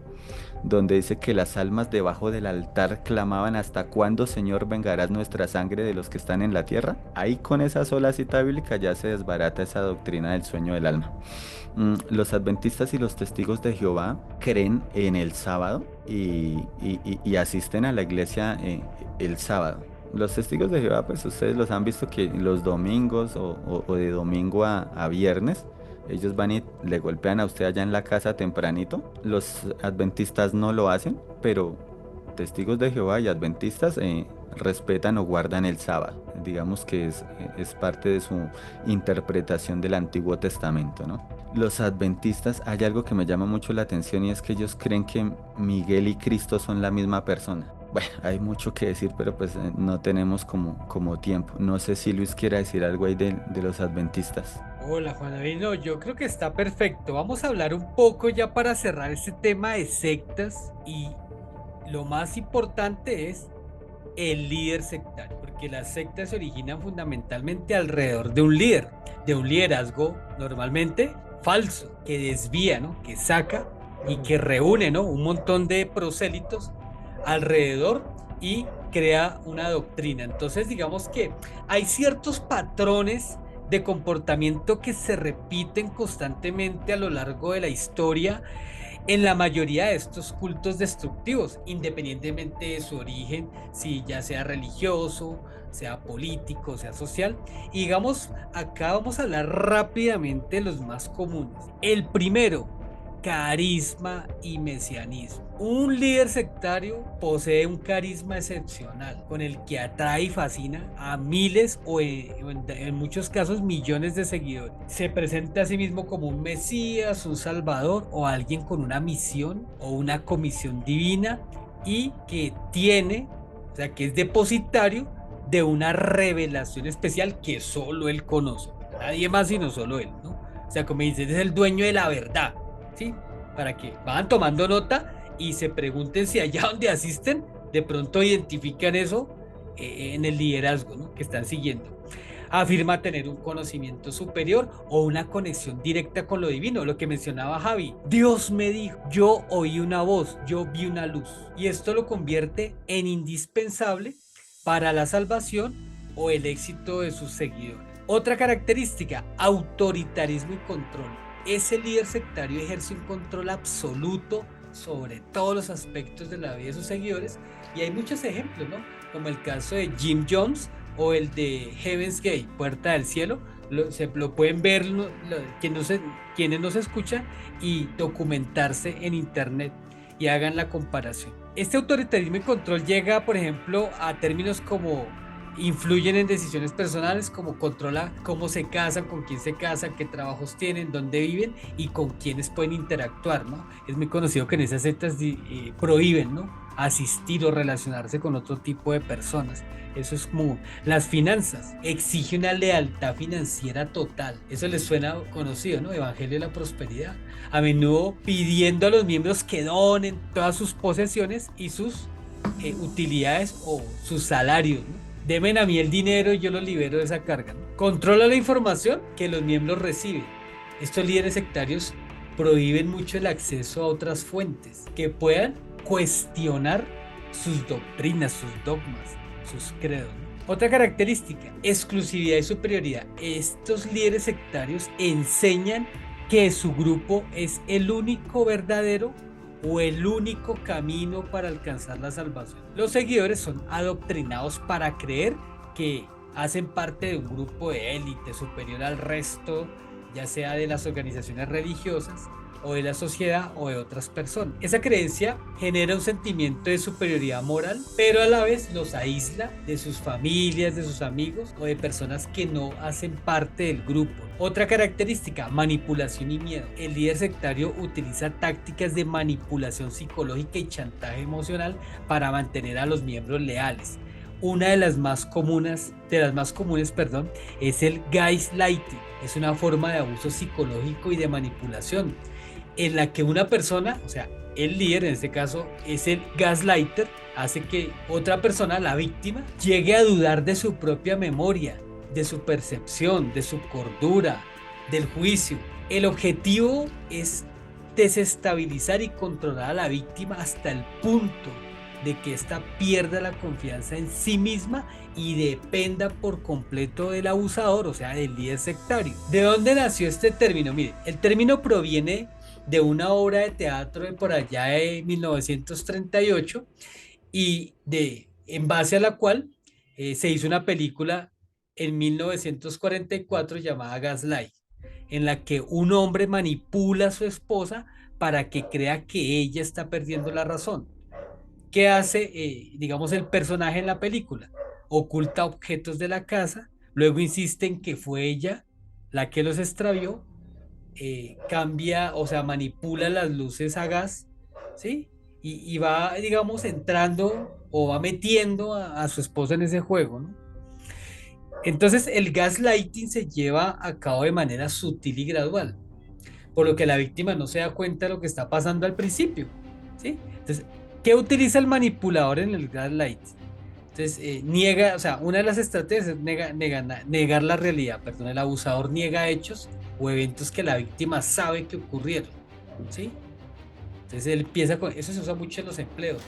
donde dice que las almas debajo del altar clamaban: ¿hasta cuándo, Señor, vengarás nuestra sangre de los que están en la tierra? Ahí con esa sola cita bíblica ya se desbarata esa doctrina del sueño del alma. Los adventistas y los testigos de Jehová creen en el sábado y asisten a la iglesia el sábado. Los testigos de Jehová, pues ustedes los han visto que los domingos o de domingo a viernes, ellos van y le golpean a usted allá en la casa tempranito. Los adventistas no lo hacen, pero testigos de Jehová y adventistas respetan o guardan el sábado. Digamos que es parte de su interpretación del Antiguo Testamento, ¿no? Los adventistas, hay algo que me llama mucho la atención, y es que ellos creen que Miguel y Cristo son la misma persona. Bueno, hay mucho que decir, pero pues no tenemos como tiempo. No sé si Luis quiera decir algo ahí de los adventistas. Hola Juan David, no, yo creo que está perfecto. Vamos a hablar un poco ya para cerrar este tema de sectas, y lo más importante es el líder sectario, porque las sectas se originan fundamentalmente alrededor de un líder, de un liderazgo normalmente falso, que desvía, ¿no? Que saca y que reúne, ¿no? Un montón de prosélitos alrededor y crea una doctrina. Entonces digamos que hay ciertos patrones de comportamiento que se repiten constantemente a lo largo de la historia, en la mayoría de estos cultos destructivos, independientemente de su origen, si ya sea religioso, sea político, sea social. Y digamos, acá vamos a hablar rápidamente de los más comunes. El primero, carisma y mesianismo. Un líder sectario posee un carisma excepcional con el que atrae y fascina a miles o en muchos casos millones de seguidores. Se presenta a sí mismo como un mesías, un salvador o alguien con una misión o una comisión divina y que tiene, o sea, que es depositario de una revelación especial que solo él conoce. Nadie más sino solo él, ¿no? O sea, como dices, es el dueño de la verdad. ¿Sí? Para que vayan tomando nota y se pregunten si allá donde asisten de pronto identifican eso en el liderazgo, ¿no?, que están siguiendo. Afirma tener un conocimiento superior o una conexión directa con lo divino, lo que mencionaba Javi. Dios me dijo, yo oí una voz, yo vi una luz. Y esto lo convierte en indispensable para la salvación o el éxito de sus seguidores. Otra característica, autoritarismo y control. Ese líder sectario ejerce un control absoluto sobre todos los aspectos de la vida de sus seguidores, y hay muchos ejemplos, ¿no? Como el caso de Jim Jones o el de Heaven's Gate, Puerta del Cielo. Se lo pueden ver quienes nos escuchan y documentarse en internet y hagan la comparación. Este autoritarismo y control llega, por ejemplo, a términos como influyen en decisiones personales, como controla cómo se casan, con quién se casan, qué trabajos tienen, dónde viven y con quiénes pueden interactuar, ¿no? Es muy conocido que en esas sectas prohíben, ¿no?, asistir o relacionarse con otro tipo de personas. Eso es común. Las finanzas, exige una lealtad financiera total. Eso les suena conocido, ¿no? Evangelio de la prosperidad. A menudo pidiendo a los miembros que donen todas sus posesiones y sus utilidades o sus salarios, ¿no? Demen a mí el dinero y yo lo libero de esa carga, ¿no? Controla la información que los miembros reciben. Estos líderes sectarios prohíben mucho el acceso a otras fuentes que puedan cuestionar sus doctrinas, sus dogmas, sus credos, ¿no? Otra característica, exclusividad y superioridad. Estos líderes sectarios enseñan que su grupo es el único verdadero o el único camino para alcanzar la salvación. Los seguidores son adoctrinados para creer que hacen parte de un grupo de élite superior al resto, ya sea de las organizaciones religiosas o de la sociedad o de otras personas. Esa creencia genera un sentimiento de superioridad moral, pero a la vez los aísla de sus familias, de sus amigos o de personas que no hacen parte del grupo. Otra característica, manipulación y miedo. El líder sectario utiliza tácticas de manipulación psicológica y chantaje emocional para mantener a los miembros leales. Una de las más comunes, es el gaslighting. Es una forma de abuso psicológico y de manipulación en la que una persona, o sea, el líder en este caso es el gaslighter, hace que otra persona, la víctima, llegue a dudar de su propia memoria, de su percepción, de su cordura, del juicio. El objetivo es desestabilizar y controlar a la víctima hasta el punto de que ésta pierda la confianza en sí misma y dependa por completo del abusador, o sea, del líder sectario. ¿De dónde nació este término? Mire, el término proviene de una obra de teatro de por allá de 1938 y en base a la cual se hizo una película en 1944 llamada Gaslight, en la que un hombre manipula a su esposa para que crea que ella está perdiendo la razón. ¿Qué hace, digamos, el personaje en la película? Oculta objetos de la casa, luego insiste en que fue ella la que los extravió, cambia, o sea, manipula las luces a gas, ¿sí? Y va, digamos, entrando o va metiendo a su esposa en ese juego, ¿no? Entonces, el gaslighting se lleva a cabo de manera sutil y gradual, por lo que la víctima no se da cuenta de lo que está pasando al principio, ¿sí? Entonces, ¿qué utiliza el manipulador en el gaslighting? Entonces, niega, o sea, una de las estrategias es negar la realidad, perdón, el abusador niega hechos o eventos que la víctima sabe que ocurrieron, ¿sí? Entonces, él empieza con, eso se usa mucho en los empleos.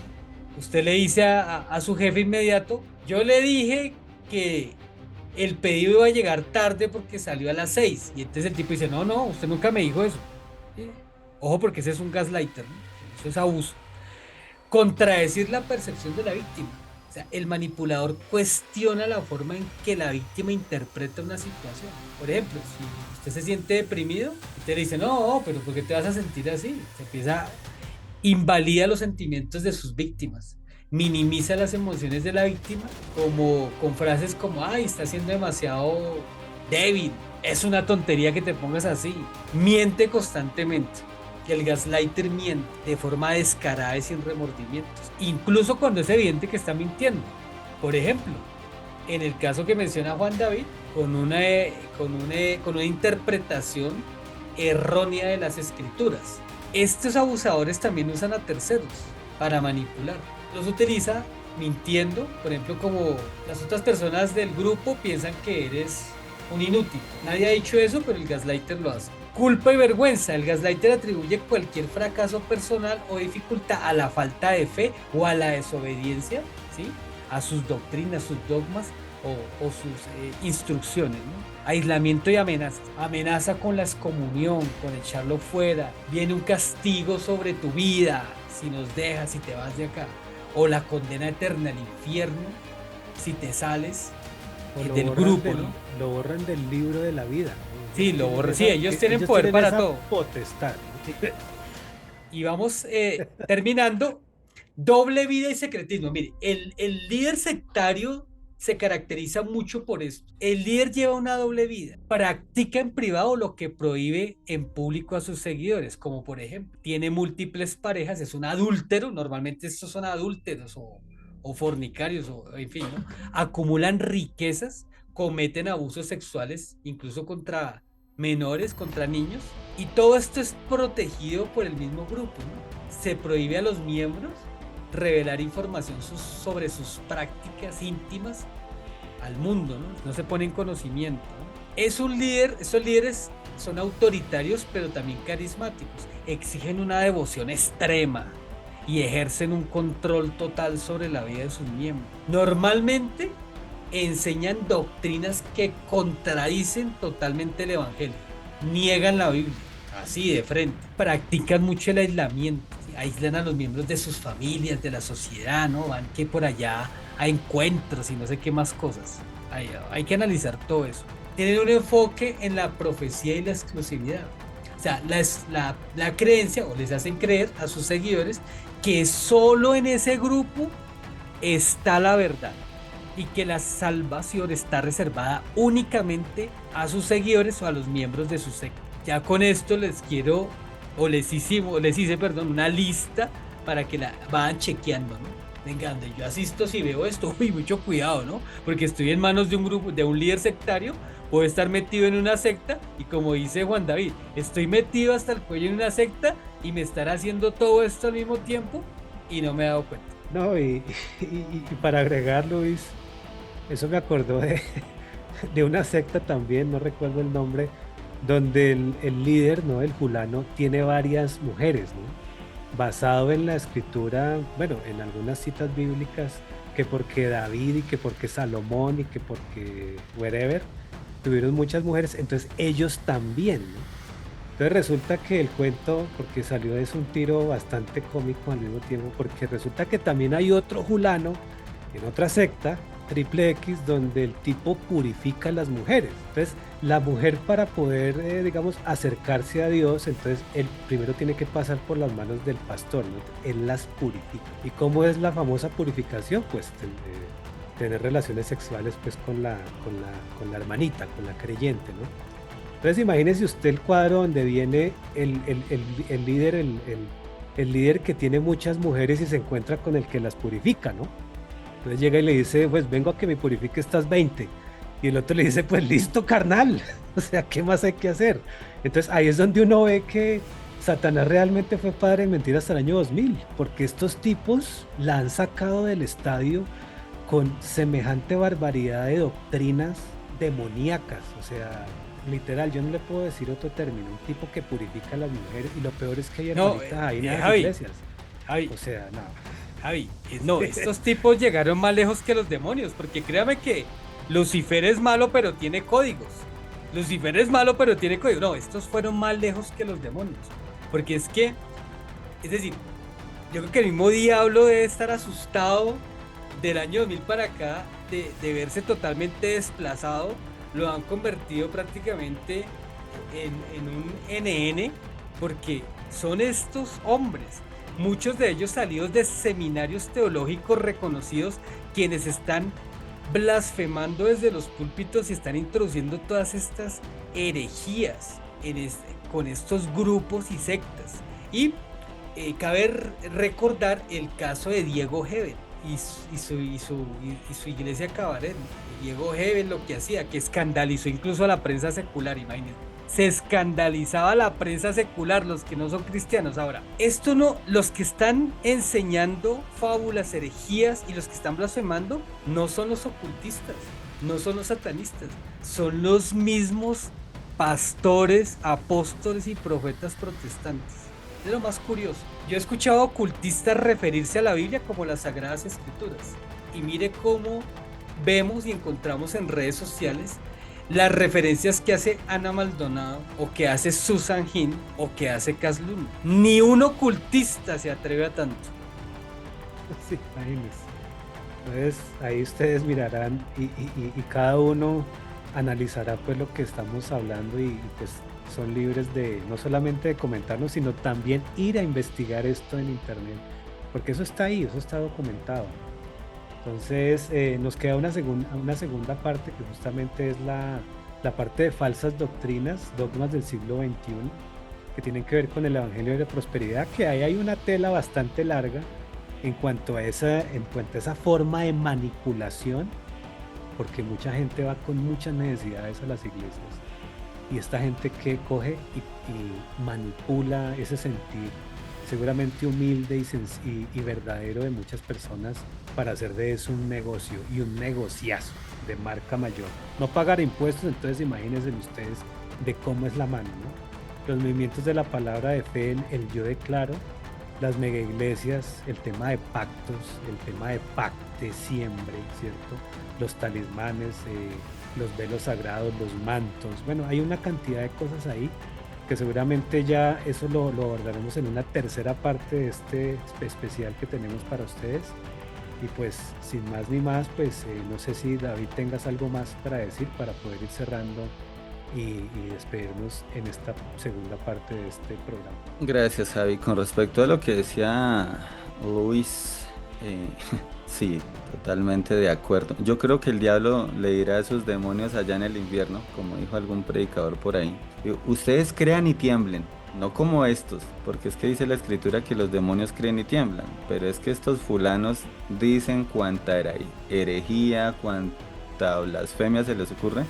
Usted le dice a su jefe inmediato, yo le dije que el pedido iba a llegar tarde porque salió a las 6, y entonces el tipo dice, no, usted nunca me dijo eso, ¿sí? Ojo, porque ese es un gaslighter, ¿no? Eso es abuso. Contradecir la percepción de la víctima. O sea, el manipulador cuestiona la forma en que la víctima interpreta una situación. Por ejemplo, si usted se siente deprimido, usted le dice, no, pero ¿por qué te vas a sentir así? Se empieza, invalida los sentimientos de sus víctimas, minimiza las emociones de la víctima como, con frases como, ay, está siendo demasiado débil, es una tontería que te pongas así. Miente constantemente. El gaslighter miente de forma descarada y sin remordimientos, incluso cuando es evidente que está mintiendo. Por ejemplo, en el caso que menciona Juan David, con una interpretación errónea de las escrituras. Estos abusadores también usan a terceros para manipular. Los utiliza mintiendo, por ejemplo, como las otras personas del grupo piensan que eres un inútil. Nadie ha dicho eso, pero el gaslighter lo hace. Culpa y vergüenza. El gaslighter atribuye cualquier fracaso personal o dificultad a la falta de fe o a la desobediencia, ¿sí?, a sus doctrinas, sus dogmas o sus instrucciones, ¿no? Aislamiento y amenaza. Amenaza con la excomunión, con echarlo fuera. Viene un castigo sobre tu vida si nos dejas, si te vas de acá. O la condena eterna al infierno si te sales del grupo, ¿no? Lo borran del libro de la vida, ¿no? Sí, lo borran. Sí, ellos tienen poder para todo. Potestad, ¿no? Y vamos terminando. Doble vida y secretismo. Mire, el líder sectario se caracteriza mucho por esto. El líder lleva una doble vida. Practica en privado lo que prohíbe en público a sus seguidores, como por ejemplo, tiene múltiples parejas, es un adúltero. Normalmente estos son adúlteros o fornicarios, o en fin, ¿no? Acumulan riquezas, cometen abusos sexuales, incluso contra menores, contra niños. Y todo esto es protegido por el mismo grupo, ¿no? Se prohíbe a los miembros revelar información sobre sus prácticas íntimas al mundo, ¿no? No se pone en conocimiento, ¿no? Es un líder, estos líderes son autoritarios, pero también carismáticos, exigen una devoción extrema y ejercen un control total sobre la vida de sus miembros. Normalmente enseñan doctrinas que contradicen totalmente el evangelio, niegan la Biblia, así de frente, practican mucho el aislamiento, aíslan a los miembros de sus familias, de la sociedad, ¿no? Van que por allá a encuentros y no sé qué más cosas. Hay que analizar todo eso. Tienen un enfoque en la profecía y la exclusividad. O sea, la creencia, o les hacen creer a sus seguidores que solo en ese grupo está la verdad y que la salvación está reservada únicamente a sus seguidores o a los miembros de su secta. Ya con esto les hice una lista para que la vayan chequeando, ¿no? Venga, donde yo asisto, si veo esto, uy, mucho cuidado, ¿no? Porque estoy en manos de un grupo, de un líder sectario, puedo estar metido en una secta y como dice Juan David, estoy metido hasta el cuello en una secta y me estará haciendo todo esto al mismo tiempo y no me he dado cuenta. No, y para agregar, Luis, eso me acordó de una secta también, no recuerdo el nombre, donde el líder, ¿no?, el fulano, tiene varias mujeres, ¿no? Basado en la escritura, bueno, en algunas citas bíblicas, que porque David y que porque Salomón y que porque wherever, tuvieron muchas mujeres, entonces ellos también, ¿no? Entonces resulta que el cuento, porque salió es un tiro bastante cómico al mismo tiempo, porque resulta que también hay otro fulano en otra secta, Triple X, donde el tipo purifica a las mujeres. Entonces la mujer, para poder digamos acercarse a Dios, entonces él primero tiene que pasar por las manos del pastor, ¿no? Él las purifica. ¿Y cómo es la famosa purificación? Pues tener relaciones sexuales pues con la hermanita, con la creyente, ¿no? Entonces imagínese usted el cuadro donde viene el líder que tiene muchas mujeres y se encuentra con el que las purifica, ¿no? Entonces llega y le dice, pues vengo a que me purifique estas 20. Y el otro le dice, pues listo, carnal. O sea, ¿qué más hay que hacer? Entonces ahí es donde uno ve que Satanás realmente fue padre de mentira hasta el año 2000, porque estos tipos la han sacado del estadio con semejante barbaridad de doctrinas demoníacas. O sea, literal, yo no le puedo decir otro término, un tipo que purifica a las mujeres, y lo peor es que hay hermanitas ahí en las iglesias. Javi, o sea, no. Javi, no, estos tipos llegaron más lejos que los demonios, porque créame que Lucifer es malo pero tiene códigos. Lucifer es malo pero tiene códigos. No, estos fueron más lejos que los demonios. Porque es que, es decir, yo creo que el mismo diablo debe estar asustado del año 2000 para acá de verse totalmente desplazado. Lo han convertido prácticamente en un NN, porque son estos hombres, muchos de ellos salidos de seminarios teológicos reconocidos, quienes están blasfemando desde los púlpitos y están introduciendo todas estas herejías con estos grupos y sectas. Y cabe recordar el caso de Diego Hebel y su iglesia Cabaret. Diego Hebel lo que hacía, que escandalizó incluso a la prensa secular, imagínense. Se escandalizaba la prensa secular, los que no son cristianos. Ahora, esto no, los que están enseñando fábulas, herejías y los que están blasfemando no son los ocultistas, no son los satanistas, son los mismos pastores, apóstoles y profetas protestantes. Es lo más curioso. Yo he escuchado ocultistas referirse a la Biblia como las Sagradas Escrituras. Y mire cómo vemos y encontramos en redes sociales las referencias que hace Ana Maldonado, o que hace Susan Hin, o que hace Cas Luna. Ni un ocultista se atreve a tanto. Sí, imagínense. Entonces ahí ustedes mirarán y cada uno analizará pues lo que estamos hablando y pues son libres de no solamente de comentarnos, sino también ir a investigar esto en internet, porque eso está ahí, eso está documentado. Entonces nos queda una segunda parte que justamente es la parte de falsas doctrinas, dogmas del siglo XXI, que tienen que ver con el Evangelio de la Prosperidad, que ahí hay una tela bastante larga en cuanto a esa forma de manipulación, porque mucha gente va con muchas necesidades a las iglesias y esta gente que coge y manipula ese sentir seguramente humilde y verdadero de muchas personas para hacer de eso un negocio y un negociazo de marca mayor. No pagar impuestos, entonces imagínense ustedes de cómo es la mano, ¿no? Los movimientos de la palabra de fe, el yo declaro, las mega iglesias, el tema de pactos, el tema de pacte siempre, ¿cierto? Los talismanes, los velos sagrados, los mantos, bueno, hay una cantidad de cosas ahí que seguramente ya eso lo abordaremos en una tercera parte de este especial que tenemos para ustedes. Y pues sin más ni más, pues no sé si David tengas algo más para decir para poder ir cerrando y despedirnos en esta segunda parte de este programa. Gracias, Javi. Con respecto a lo que decía Luis, sí, totalmente de acuerdo. Yo creo que el diablo le dirá a sus demonios allá en el infierno, como dijo algún predicador por ahí: ustedes crean y tiemblen, no como estos, porque es que dice la escritura que los demonios creen y tiemblan, pero es que estos fulanos dicen cuánta herejía, cuánta blasfemia se les ocurre,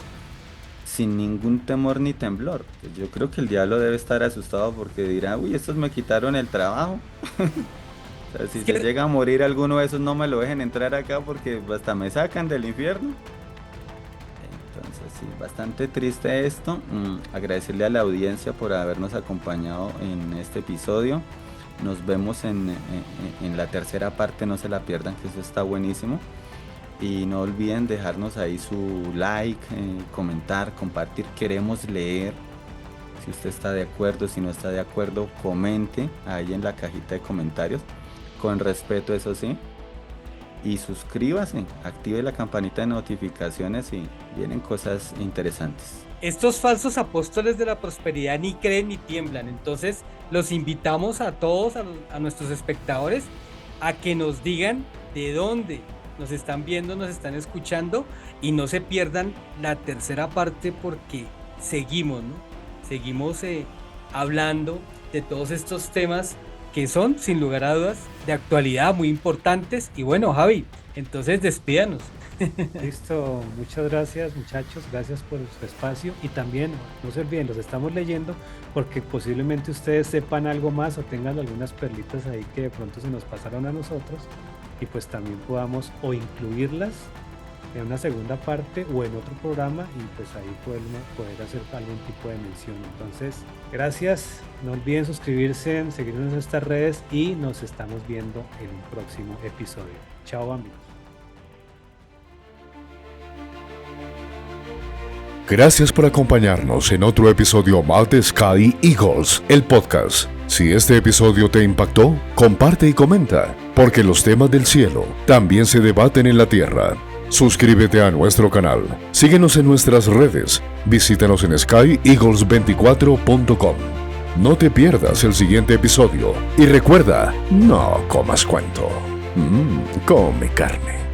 sin ningún temor ni temblor. Pues yo creo que el diablo debe estar asustado porque dirá: uy, estos me quitaron el trabajo. O sea, si se llega a morir alguno de esos, no me lo dejen entrar acá porque hasta me sacan del infierno. Entonces sí, bastante triste esto. Agradecerle a la audiencia por habernos acompañado en este episodio. Nos vemos en la tercera parte, no se la pierdan, que eso está buenísimo. Y no olviden dejarnos ahí su like, comentar, compartir. Queremos leer. Si usted está de acuerdo, si no está de acuerdo, comente ahí en la cajita de comentarios. Con respeto, eso sí. Y suscríbase, active la campanita de notificaciones y vienen cosas interesantes. Estos falsos apóstoles de la prosperidad ni creen ni tiemblan. Entonces los invitamos a todos, a nuestros espectadores, a que nos digan de dónde nos están viendo, nos están escuchando, y no se pierdan la tercera parte porque seguimos, ¿no? Seguimos hablando de todos estos temas que son, sin lugar a dudas, de actualidad, muy importantes. Y bueno, Javi, entonces despídanos. Listo, muchas gracias muchachos, gracias por su espacio y también no se olviden, los estamos leyendo porque posiblemente ustedes sepan algo más o tengan algunas perlitas ahí que de pronto se nos pasaron a nosotros y pues también podamos o incluirlas en una segunda parte o en otro programa y pues ahí poder hacer algún tipo de mención. Entonces, gracias, no olviden suscribirse, seguirnos en estas redes y nos estamos viendo en un próximo episodio. Chao amigos. Gracias por acompañarnos en otro episodio más de Sky Eagles, el podcast. Si este episodio te impactó, comparte y comenta, porque los temas del cielo también se debaten en la tierra. Suscríbete a nuestro canal, síguenos en nuestras redes, visítanos en skyeagles24.com. No te pierdas el siguiente episodio y recuerda, no comas cuento, come carne.